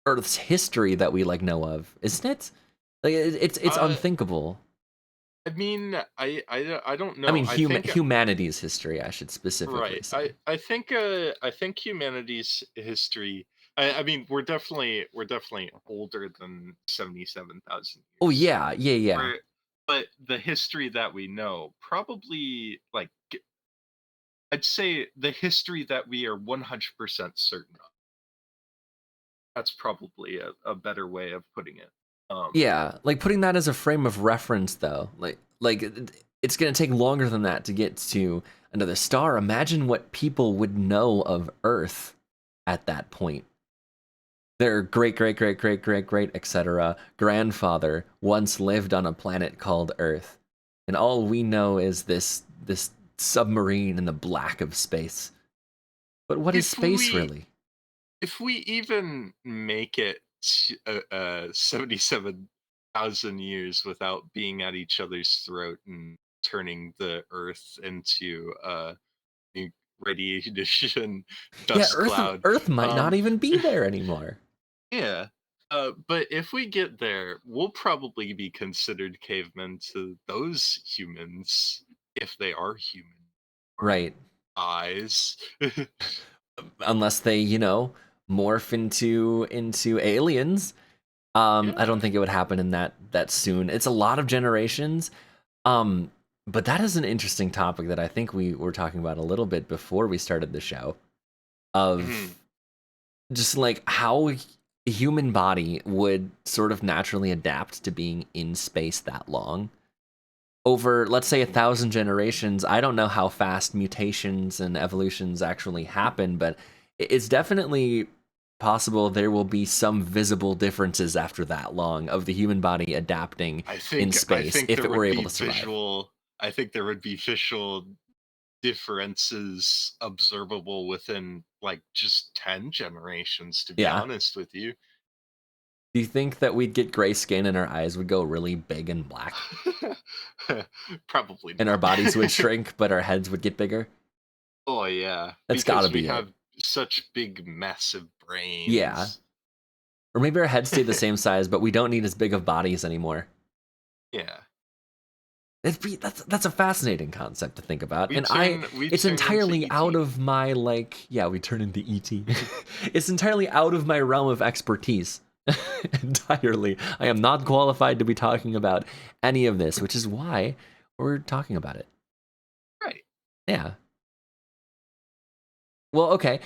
Earth's history that we like know of, isn't it? Like it's unthinkable. I mean, I don't know. I mean, I think humanity's history, I should specifically right. say. I think humanity's history. I mean, we're definitely older than 77,000 Oh years. yeah. But the history that we know, probably like I'd say the history that we are 100% certain of. That's probably a better way of putting it. Yeah, like putting that as a frame of reference, though, like it's gonna take longer than that to get to another star. Imagine what people would know of Earth at that point. Their great, etc. grandfather once lived on a planet called Earth, and all we know is this submarine in the black of space. But what is if space we really? if we even make it 77 1,000 years without being at each other's throat and turning the Earth into a radiation Yeah, dust cloud. Earth might not Um, even be there anymore. yeah. But if we get there, we'll probably be considered cavemen to those humans, if they are human or Right. eyes. Unless they, morph into aliens. I Yeah. don't think it would happen in that soon. It's a lot of generations. Um, but that is an interesting topic that I think we were talking about a little bit before we started the show Mhm. of just like how a human body would sort of naturally adapt to being in space that long. Over, let's say, 1,000 generations, I don't know how fast mutations and evolutions actually happen, but it's definitely possible there will be some visible differences after that long of the human body adapting in I space think if there it were would able be to survive. visual I think there would be visual differences observable within like just 10 generations, to be Yeah. honest with you. Do you think that we'd get gray skin and our eyes would go really big and black? Probably And our not. bodies would shrink, but our heads would get bigger? Oh yeah, That's gotta because we be it. have such big massive Yeah. brains. Or maybe our heads stay the same size, but we don't need as big of bodies anymore. Yeah. That's a fascinating concept to think about, We and it's turn into entirely out ET. of my we turn into ET. It's entirely out of my realm of expertise. Entirely, I am not qualified to be talking about any of this, which is why we're talking about it. Right. Yeah. Well, okay.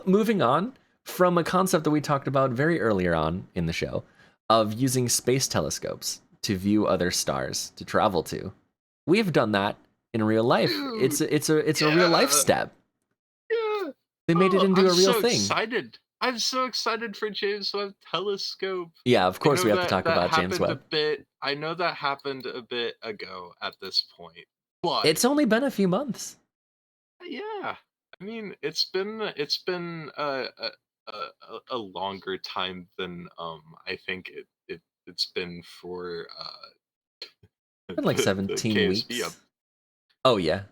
Moving on from a concept that we talked about very earlier on in the show of using space telescopes to view other stars to travel to. We have done that in real life. It's Dude. a, it's a it's a real life Yeah. step. Yeah. They made it Oh, into I'm a real so thing. excited. I'm so excited for James Webb Telescope. Yeah, of I course know we have to that talk that about James happened a Webb. bit. I know that happened a bit ago at this point. But It's only been a few months. yeah, I mean, it's been a longer time than I think it's been for Been like the 17 KSB up. weeks. Oh yeah.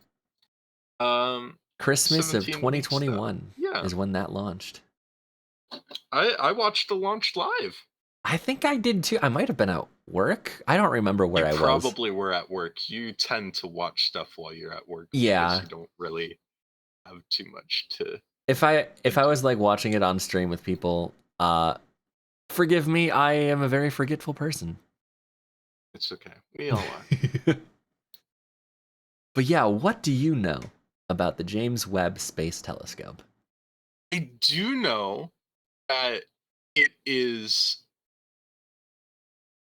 Um, Christmas of 17 weeks though. 2021 Yeah, is when that launched. I watched the launch live. I think I did too. I might have been at work. I don't remember where You I was. probably were at work. You tend to watch stuff while you're at work because Yeah. you don't really have too much to If I was do. like watching it on stream with people, forgive me, I am a very forgetful person. It's okay. We all are. But yeah, what do you know about the James Webb Space Telescope? I do know that it is,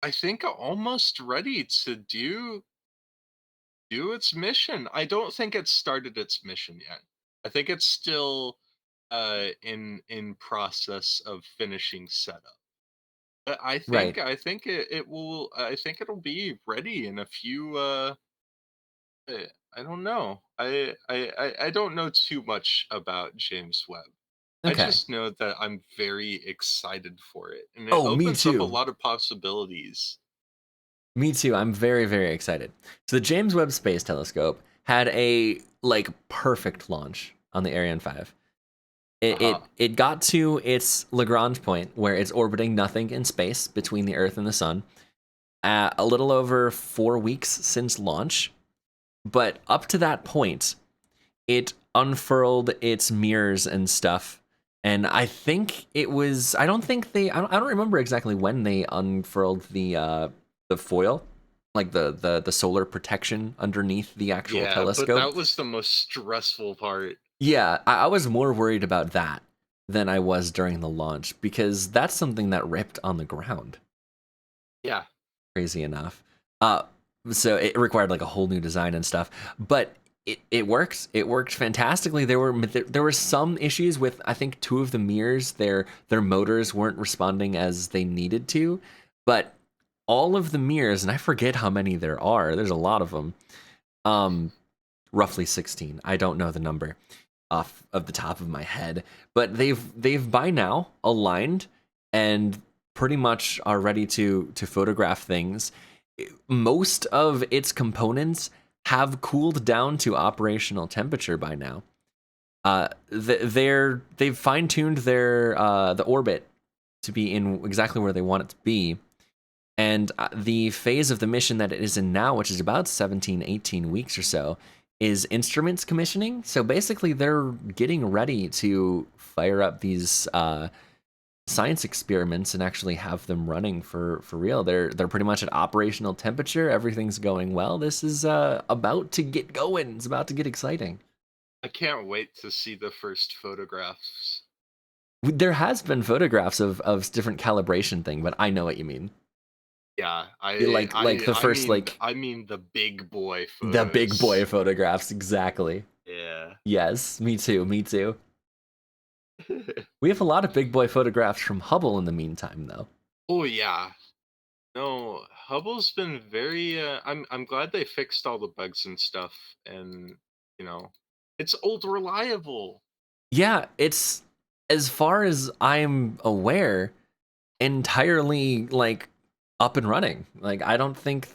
I think, almost ready to do its mission. I don't think it's started its mission yet. I think it's still in process of finishing setup. But Right. it will, I think it'll be ready in a few I don't know. I don't know too much about James Webb. I Okay. just know that I'm very excited for it, and it Oh, me opens up a too. lot of possibilities. Me too. I'm very, very excited. So the James Webb Space Telescope had a perfect launch on the Ariane 5. It Uh-huh. it it got to its Lagrange point where it's orbiting nothing in space between the Earth and the Sun at a little over 4 weeks since launch. But up to that point, it unfurled its mirrors and stuff. And I think it was. I don't think they. I don't remember exactly when they unfurled the foil, like the solar protection underneath the actual Yeah, but telescope. that was the most stressful part. Yeah, I was more worried about that than I was during the launch because that's something that ripped on the ground. Yeah. Crazy enough. Uh, so it required like a whole new design and stuff, but it works. It worked fantastically. There were some issues with I think two of the mirrors. Their motors weren't responding as they needed to, but all of the mirrors, and I forget how many there are. There's a lot of them. Um, roughly 16. I don't know the number off of the top of my head, but they've by now aligned and pretty much are ready to photograph things. Most of its components have cooled down to operational temperature by now. They've fine-tuned their the orbit to be in exactly where they want it to be. And the phase of the mission that it is in now, which is about 17, 18 weeks or so, is instruments commissioning. So basically, they're getting ready to fire up these science experiments and actually have them running for real. They're pretty much at operational temperature. Everything's going well. This is about to get going. It's about to get exciting. I can't wait to see the first photographs. There has been photographs of different calibration thing, but I know what you mean. Yeah, Like the first I mean the big boy the big boy photos. photographs, exactly. Yeah. Yes, me too, me too. We have a lot of big boy photographs from Hubble in the meantime, though. Oh yeah. No, Hubble's been very I'm glad they fixed all the bugs and stuff, and you know, it's old reliable. Yeah, it's, as far as I'm aware, entirely like up and running. Like I don't think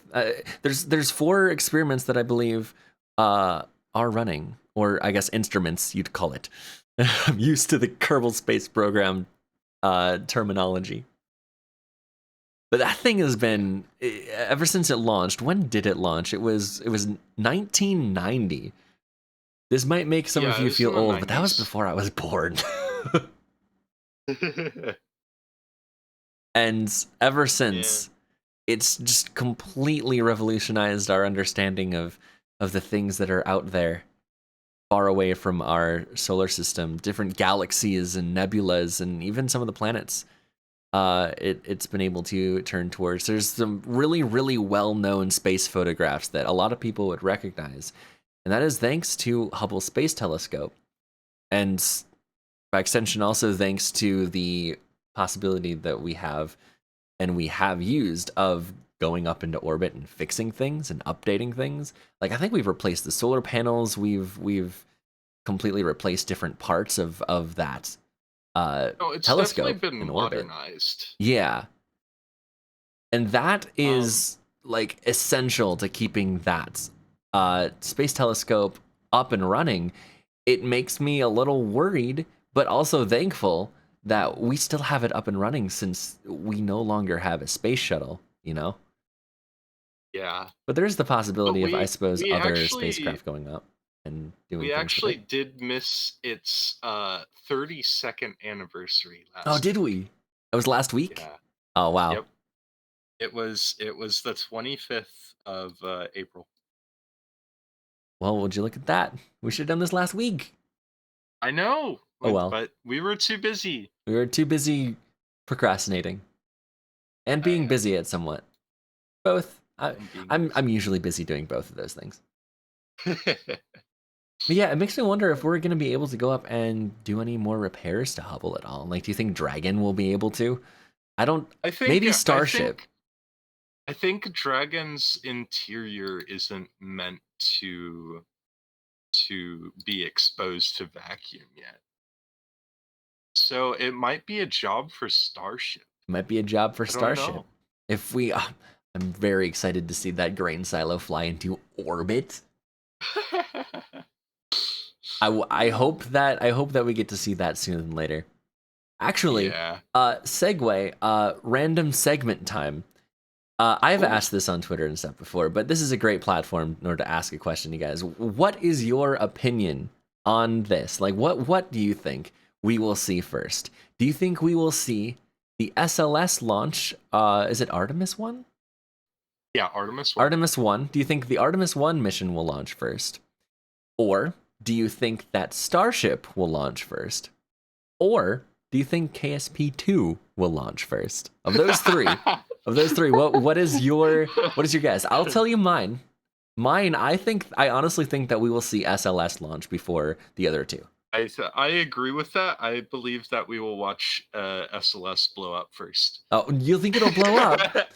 there's 4 experiments that I believe are running, or I guess instruments you'd call it. I'm used to the Kerbal Space Program terminology. But that thing has been ever since it launched. When did it launch? It was 1990. This might make some of Yeah, it you was in feel the old, but that was 90s. before I was born. And ever Yeah. since, it's just completely revolutionized our understanding of the things that are out there far away from our solar system, different galaxies and nebulas, and even some of the planets. It's been able to turn towards. There's some really, really well-known space photographs that a lot of people would recognize, and that is thanks to Hubble Space Telescope, and by extension, also thanks to the possibility that we have and we have used of going up into orbit and fixing things and updating things. Like I think we've replaced the solar panels. We've completely replaced different parts of that No, it's definitely telescope been in orbit. modernized. Yeah, and that Um, is like essential to keeping that space telescope up and running. It makes me a little worried, but also thankful that we still have it up and running since we no longer have a space shuttle, you know? yeah. But there's the But possibility of, I suppose, we other actually spacecraft going up and doing we things with actually it. did miss its 32nd anniversary Oh, last did week. we? It was last week? Yeah. Oh, wow. Yep. It was the 25th of April. Well, would you look at that? We should have done this last week. I know, Oh, well. but we were too busy. We were too busy procrastinating and being Yeah, busy at somewhat. Both. and being I'm busy. usually busy doing both of those things. But yeah, it makes me wonder if we're going to be able to go up and do any more repairs to Hubble at all. Like, do you think Dragon will be able to? I don't. I think Maybe I Starship. think I think Dragon's interior isn't meant to be exposed to vacuum yet. So it might be a job for Starship. Might be a job for I don't Starship. know. If we, I'm very excited to see that grain silo fly into orbit. I hope that we get to see that sooner than later. Actually, Yeah. segue, random segment time. I've Oh, asked this on Twitter and stuff before, but this is a great platform in order to ask a question to you guys. What is your opinion on this? Like, what do you think we will see first? Do you think we will see the SLS launch? Is it Artemis 1? yeah, Artemis 1. Artemis 1. Do you think the Artemis 1 mission will launch first? Or do you think that Starship will launch first? Or do you think KSP2 will launch first? Of those three, what is your guess? I'll tell you mine. Mine, I honestly think that we will see SLS launch before the other two. I agree with that. I believe that we will watch SLS blow up first. Oh, you think it'll blow up?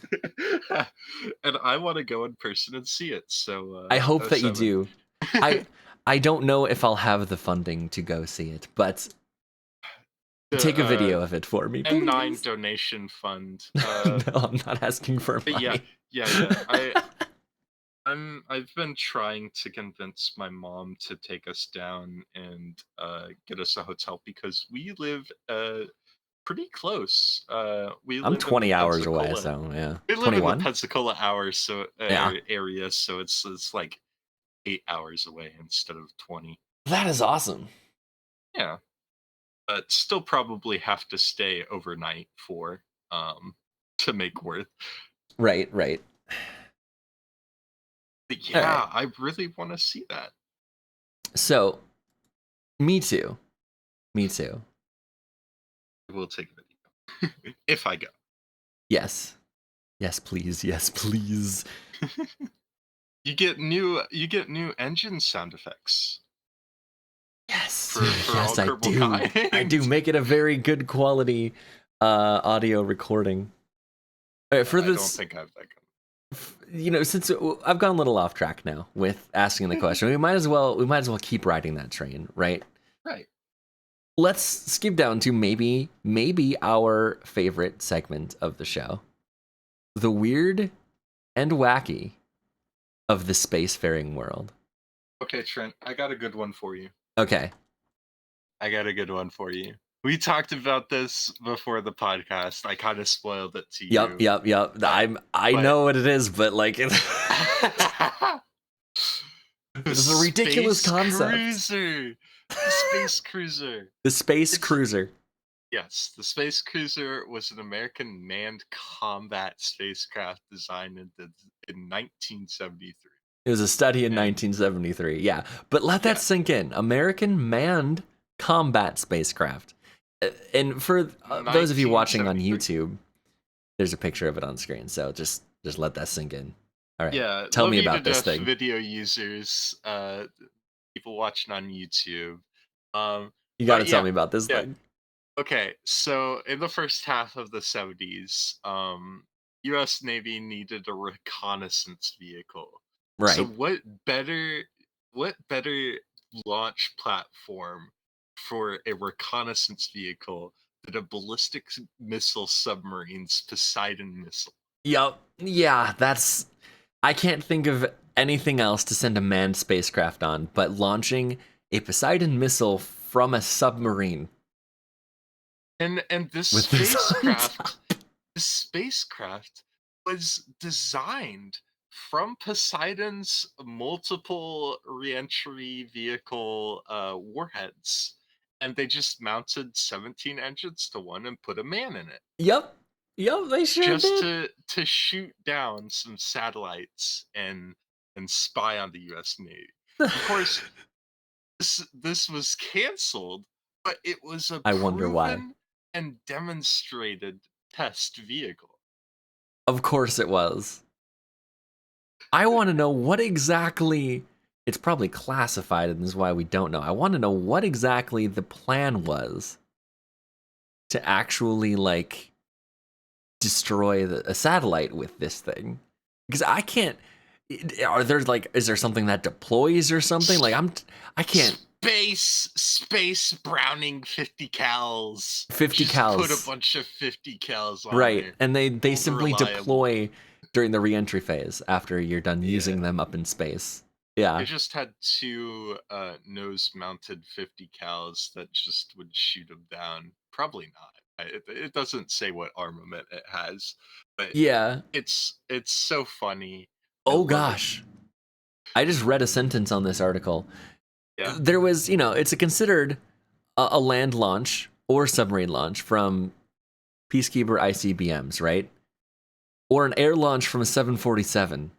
And I want to go in person and see it. So I hope oh that you 07. do. I I don't know if I'll have the funding to go see it, but Take a The video of it for me, N9 please. donation fund. No, I'm not asking for But yeah, money. yeah. I've been trying to convince my mom to take us down and get us a hotel because we live pretty close. We I'm live in the 20 hours away, Pensacola. so yeah. We live in the 21? Pensacola hours, so Yeah. area, so it's like 8 hours away instead of 20. That is awesome. Yeah, but still probably have to stay overnight for to make worth. Right, right. But All right. yeah, I really want to see that. So, me too. Me too. We'll take a video if I go. Yes. Yes, please. Yes, please. You get new engine sound effects Yes. for all Yes, I Kerbal do. I do kinds. make it a very good quality audio recording. All right, for I don't this, think I've that since I've gone a little off track now with asking the question, we might as well keep riding that train, right? right. Let's skip down to maybe our favorite segment of the show. The weird and wacky of the spacefaring world. Okay, Trent, I got a good one for you. Okay. I got a good one for you. We talked about this before the podcast. I kind of spoiled it to Yep. you. But I but know what it is, but like this the is a ridiculous space concept. cruiser. The space cruiser. The space It's cruiser. Yes, the space cruiser was an American manned combat spacecraft designed in 1973. It was a study in And 1973. Yeah, but let that yeah, sink in. American manned combat spacecraft. And for those of you watching on 1973. YouTube, there's a picture of it on screen. So just let that sink in. All right, Yeah, tell love me you to about this death, thing. video users, people watching on YouTube. Um, You got to but tell yeah, me about this yeah. thing. Okay, so in the first half of the 70s, U.S. Navy needed a reconnaissance vehicle. So Right. what better launch platform for a reconnaissance vehicle than a ballistic missile submarine's Poseidon missile? Yup. Yeah, that's. I can't think of anything else to send a manned spacecraft on, but launching a Poseidon missile from a submarine And with this on top. this spacecraft was designed from Poseidon's multiple reentry vehicle warheads, and they just mounted 17 engines to one and put a man in it Yup. Yup, they sure just did. to shoot down some satellites and spy on the U.S. Navy. Of course, this was canceled, but it was a I wonder why. proven and demonstrated test vehicle. Of course it was. I want to know what exactly. It's probably classified, and this is why we don't know. I want to know what exactly the plan was to actually, like, destroy a satellite with this thing. Because I can't. Are there, like, is there something that deploys or something? Like, I can't. Space Browning 50 cals. 50 Just put a cals. bunch of 50 cals on Right. there. And they Ultra simply reliable. deploy during the reentry phase after you're done Yeah. using them up in space. They Yeah. just had two nose-mounted 50 cals that just would shoot them down. Probably not. It doesn't say what armament it has, but Yeah. it's so funny. I Oh love it. gosh. I just read a sentence on this article. Yeah. There was, it's considered a land launch or submarine launch from Peacekeeper ICBMs, right? Or an air launch from a 747.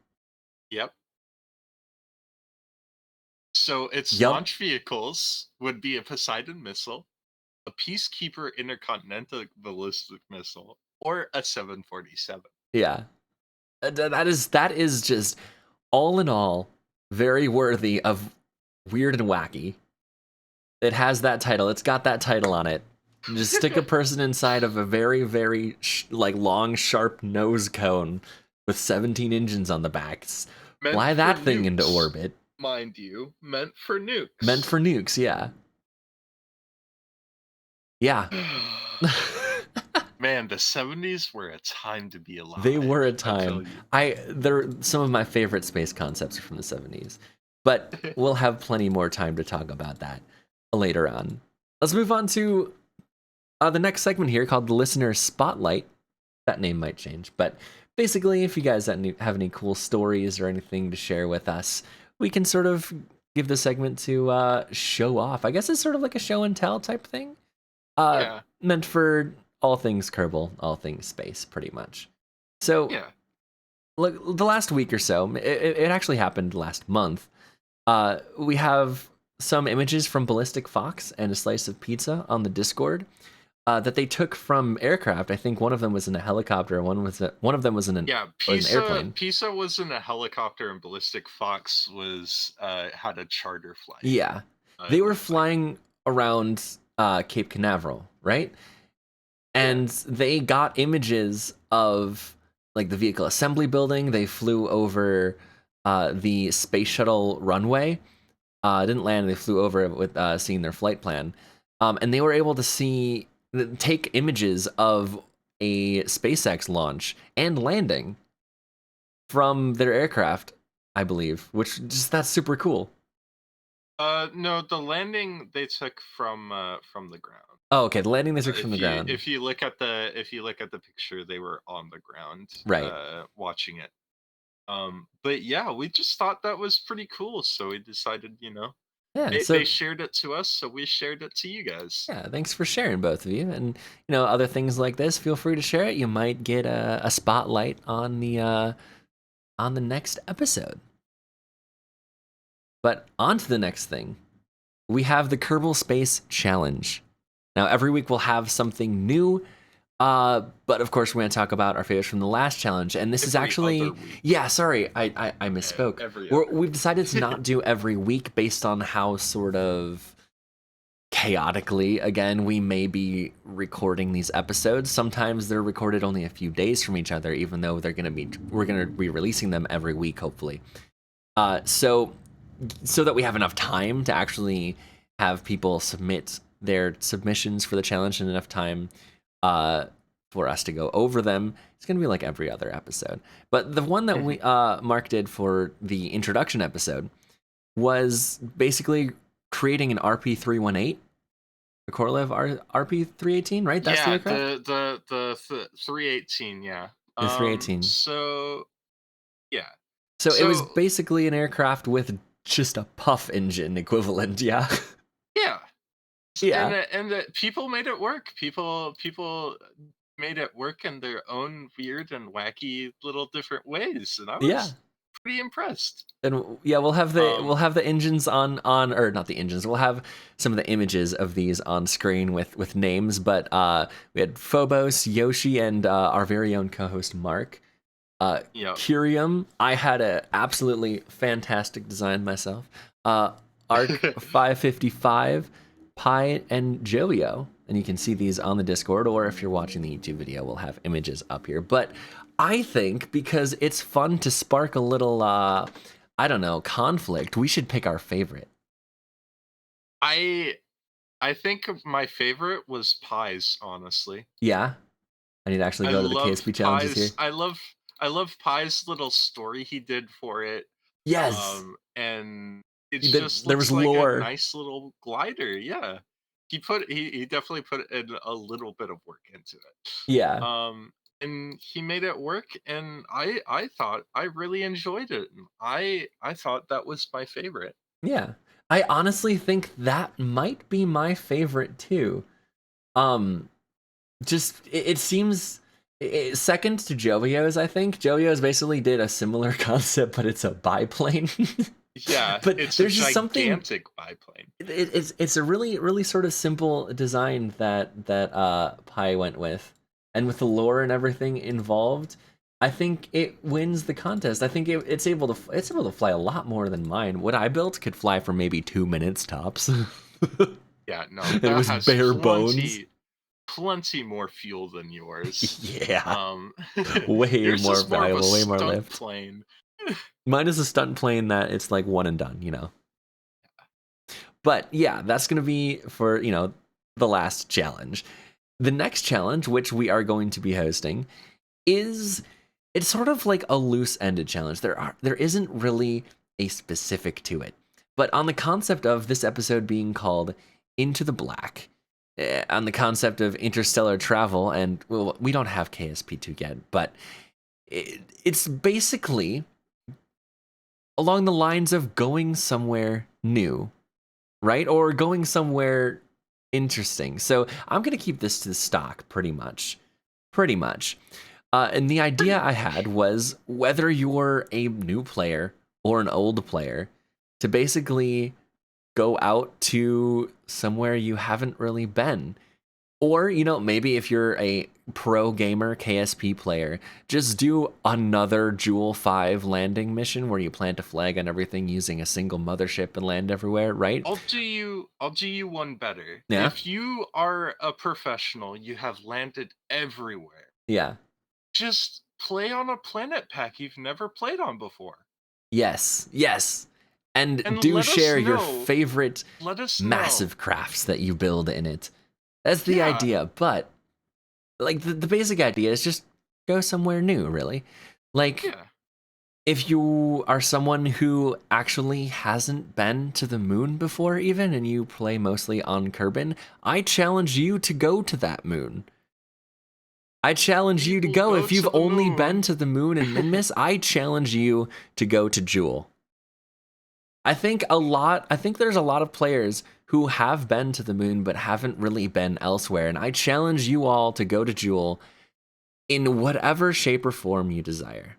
Yep. So its Yup. launch vehicles would be a Poseidon missile, a Peacekeeper intercontinental ballistic missile, or a 747. Yeah. That is just all in all very worthy of weird and wacky. It has that title. It's got that title on it. Just stick a person inside of a very, very long, sharp nose cone with 17 engines on the back. Meant Fly for that thing into nukes, orbit. mind you. Meant for Meant nukes. for nukes, yeah. Yeah. Man, the 70s were a time to be They were a alive, I time. tell you. They're some of my favorite space concepts from the 70s. But we'll have plenty more time to talk about that later on. Let's move on to the next segment here called the Listener Spotlight. That name might change, but basically, if you guys have any cool stories or anything to share with us, we can sort of give the segment to show off. I guess it's sort of like a show and tell type thing. Yeah, Meant for all things Kerbal, all things space, pretty much. So, yeah. look, the last week or so, it actually happened last month. We have some images from Ballistic Fox and a slice of pizza on the Discord that they took from aircraft. I think one of them was in a helicopter, one of them was in Yeah, was an airplane. Pisa was in a helicopter, and Ballistic Fox was had a charter flight. Yeah, It they were looked like. flying around Cape Canaveral, right? Yeah, And they got images of like the vehicle assembly building. They flew over the space shuttle runway. Didn't land. They flew over it with seeing their flight plan, and they were able to take images of a SpaceX launch and landing from their aircraft, I believe. Which just that's super cool. no, the landing they took from the ground. Oh, okay. The landing they took from the If you ground. if you look at the picture, they were on the ground Right. watching it. But yeah, we just thought that was pretty cool, so we decided, Yeah. they So shared it to us, so we shared it to you guys. yeah, thanks for sharing, both of you. And other things like this, feel free to share it. You might get a spotlight on the next episode. But on to the next thing. We have the Kerbal Space Challenge. Now, every week we'll have something new, but of course we're going to talk about our favorites from the last challenge. And this is Every other actually, week. yeah, sorry, I misspoke. Every other We've decided to not do every week based on how sort of chaotically, again, we may be recording these episodes. Sometimes they're recorded only a few days from each other, even though we're going to be releasing them every week, hopefully. So that we have enough time to actually have people submit their submissions for the challenge and enough time for us to go over them. It's going to be like every other episode. But the one that we Mark did for the introduction episode was basically creating an RP-318, a Korolev RP-318, right? That's the Yeah, aircraft? the 318, yeah. The 318. So yeah. So it was So basically an aircraft with just a puff engine equivalent, yeah. yeah. Yeah. And people made it work. People made it work in their own weird and wacky little different ways, and I Yeah. was pretty impressed. And yeah, we'll have Um the engines on or not the engines. We'll have some of the images of these on screen with names, but we had Phobos, Yoshi, and our very own co-host Mark. yeah. Curium, I had a absolutely fantastic design myself. Arc 555, Pi, and Joio. And you can see these on the Discord, or if you're watching the YouTube video, we'll have images up here. But I think because it's fun to spark a little, I don't know, conflict, we should pick our favorite. I I think my favorite was pies, honestly. Yeah? I need to actually I go to the love KSP challenges here. pies. I love Pi's little story he did for it. Yes! And it just There was looks like a lore. nice little glider. Yeah. He definitely put in a little bit of work into it. Yeah. And he made it work, and I thought I really enjoyed it. And I thought that was my favorite. Yeah. I honestly think that might be my favorite too. Um, just it seems second to Jovio's. I think Jovio's basically did a similar concept, but it's a biplane. Yeah, But it's a there's just something. gigantic biplane. It's a really sort of simple design that Pi went with, and with the lore and everything involved. I think it wins the contest. I think it's able to fly a lot more than mine. What I built could fly for maybe 2 minutes tops. Yeah, no, It that was has bare bones. plenty more fuel than yours. Yeah, Um, way yours more is more of a valuable, way more stunt lift. plane. Mine is a stunt plane that it's like one and done, But yeah, that's gonna be for the last challenge. The next challenge, which we are going to be hosting, it's sort of like a loose-ended challenge. There isn't really a specific to it. But on the concept of this episode being called Into the Black, on the concept of interstellar travel, and well, we don't have KSP2 yet, but it's basically along the lines of going somewhere new, right? Or going somewhere interesting. So I'm going to keep this to the stock pretty much. Pretty much. And the idea I had was whether you're a new player or an old player, to basically go out to somewhere you haven't really been. Or, maybe if you're a pro gamer KSP player, just do another Jewel 5 landing mission where you plant a flag on everything using a single mothership and land everywhere, right? I'll do you one better. Yeah. If you are a professional, you have landed everywhere. Yeah. Just play on a planet pack you've never played on before. Yes. And And do let us share your know. favorite Let us massive crafts that you build in it. That's the Yeah. idea. But like the basic idea is just go somewhere new, really. Like, Yeah. if you are someone who actually hasn't been to the moon before, even, and you play mostly on Kerbin, I challenge you to go to that moon. I challenge you to People go. go If you've to the only moon. been to the moon and Minmus, I challenge you to go to Jewel. I think there's a lot of players who have been to the moon but haven't really been elsewhere, and I challenge you all to go to Jewel in whatever shape or form you desire.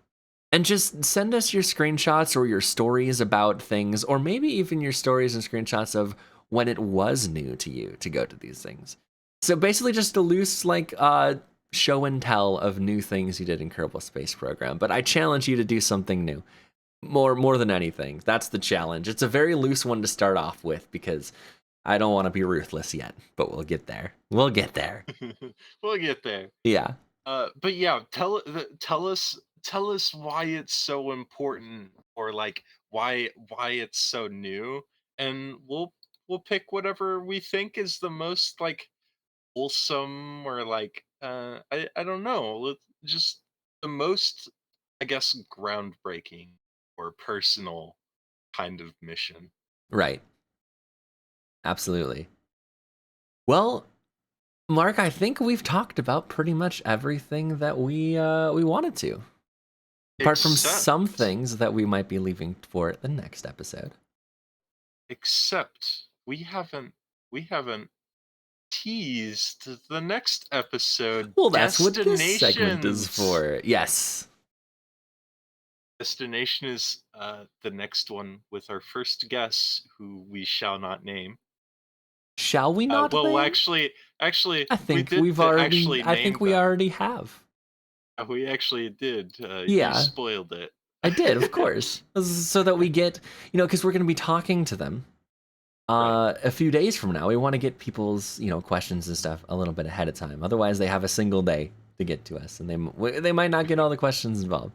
And just send us your screenshots or your stories about things, or maybe even your stories and screenshots of when it was new to you to go to these things. So basically just a loose, show and tell of new things you did in Kerbal Space Program. But I challenge you to do something new. More than anything. That's the challenge. It's a very loose one to start off with because I don't want to be ruthless yet, but we'll get there. We'll get there. We'll get there. Yeah. But yeah, tell us why it's so important, or like why it's so new, and we'll pick whatever we think is the most like wholesome, or like I don't know, just the most, I guess, groundbreaking or personal kind of mission. Right. Absolutely. Well, Mark, I think we've talked about pretty much everything that we wanted to. Apart from some things that we might be leaving for the next episode. Except we haven't teased the next episode. Well, that's what this segment is for. Yes. Destination is the next one with our first guest, who we shall not name. Shall we not? Well, name? actually, I think we did actually. I think we already have. We actually did. Yeah. You spoiled it. I did, of course, so that we get, because we're going to be talking to them a few days from now. We want to get people's, questions and stuff a little bit ahead of time. Otherwise, they have a single day to get to us, and they might not get all the questions involved.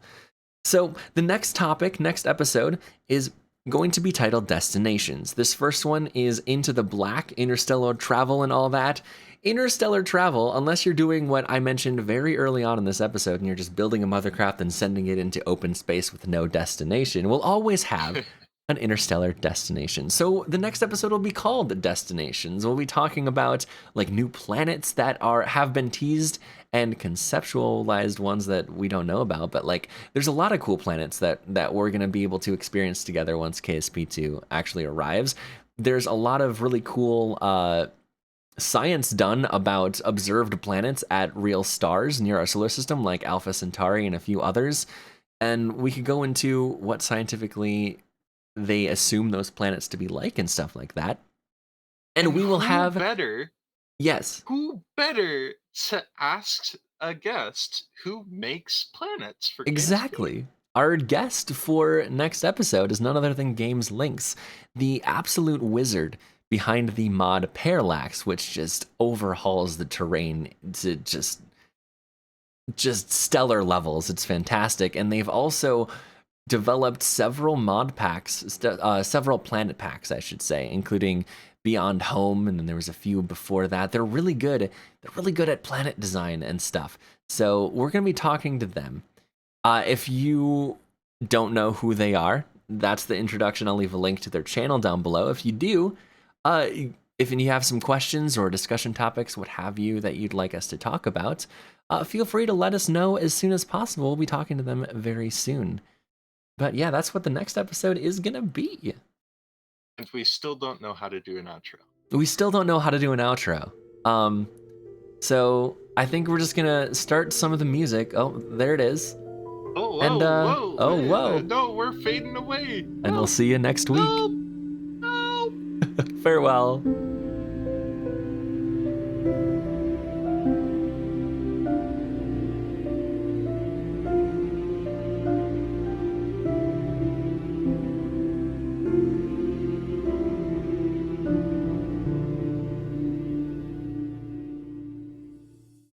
So the next episode is going to be titled Destinations. This first one is Into the Black, interstellar travel and all that. Interstellar travel, unless you're doing what I mentioned very early on in this episode and you're just building a mothercraft and sending it into open space with no destination, will always have an interstellar destination. So the next episode will be called Destinations. We'll be talking about like new planets that have been teased and conceptualized ones that we don't know about, but like there's a lot of cool planets that we're going to be able to experience together once KSP2 actually arrives. There's a lot of really cool science done about observed planets at real stars near our solar system, like Alpha Centauri and a few others. And we could go into what scientifically they assume those planets to be like and stuff like that. And we will have better. Yes. Who better to ask a guest who makes planets for Exactly. KSP? Our guest for next episode is none other than Games Links, the absolute wizard behind the mod Parallax, which just overhauls the terrain to just stellar levels. It's fantastic. And they've also developed several mod packs, several planet packs, I should say, including Beyond Home, and then there was a few before that. They're really good. They're really good at planet design and stuff. So we're going to be talking to them. If you don't know who they are, that's the introduction. I'll leave a link to their channel down below. If you do, if you have some questions or discussion topics, what have you, that you'd like us to talk about, feel free to let us know as soon as possible. We'll be talking to them very soon. But yeah, that's what the next episode is going to be. And we still don't know how to do an outro. We still don't know how to do an outro. So I think we're just going to start some of the music. Oh, there it is. Oh, whoa, And, whoa. oh, hey, whoa. No, we're fading away. And we'll see you next week. No. Farewell.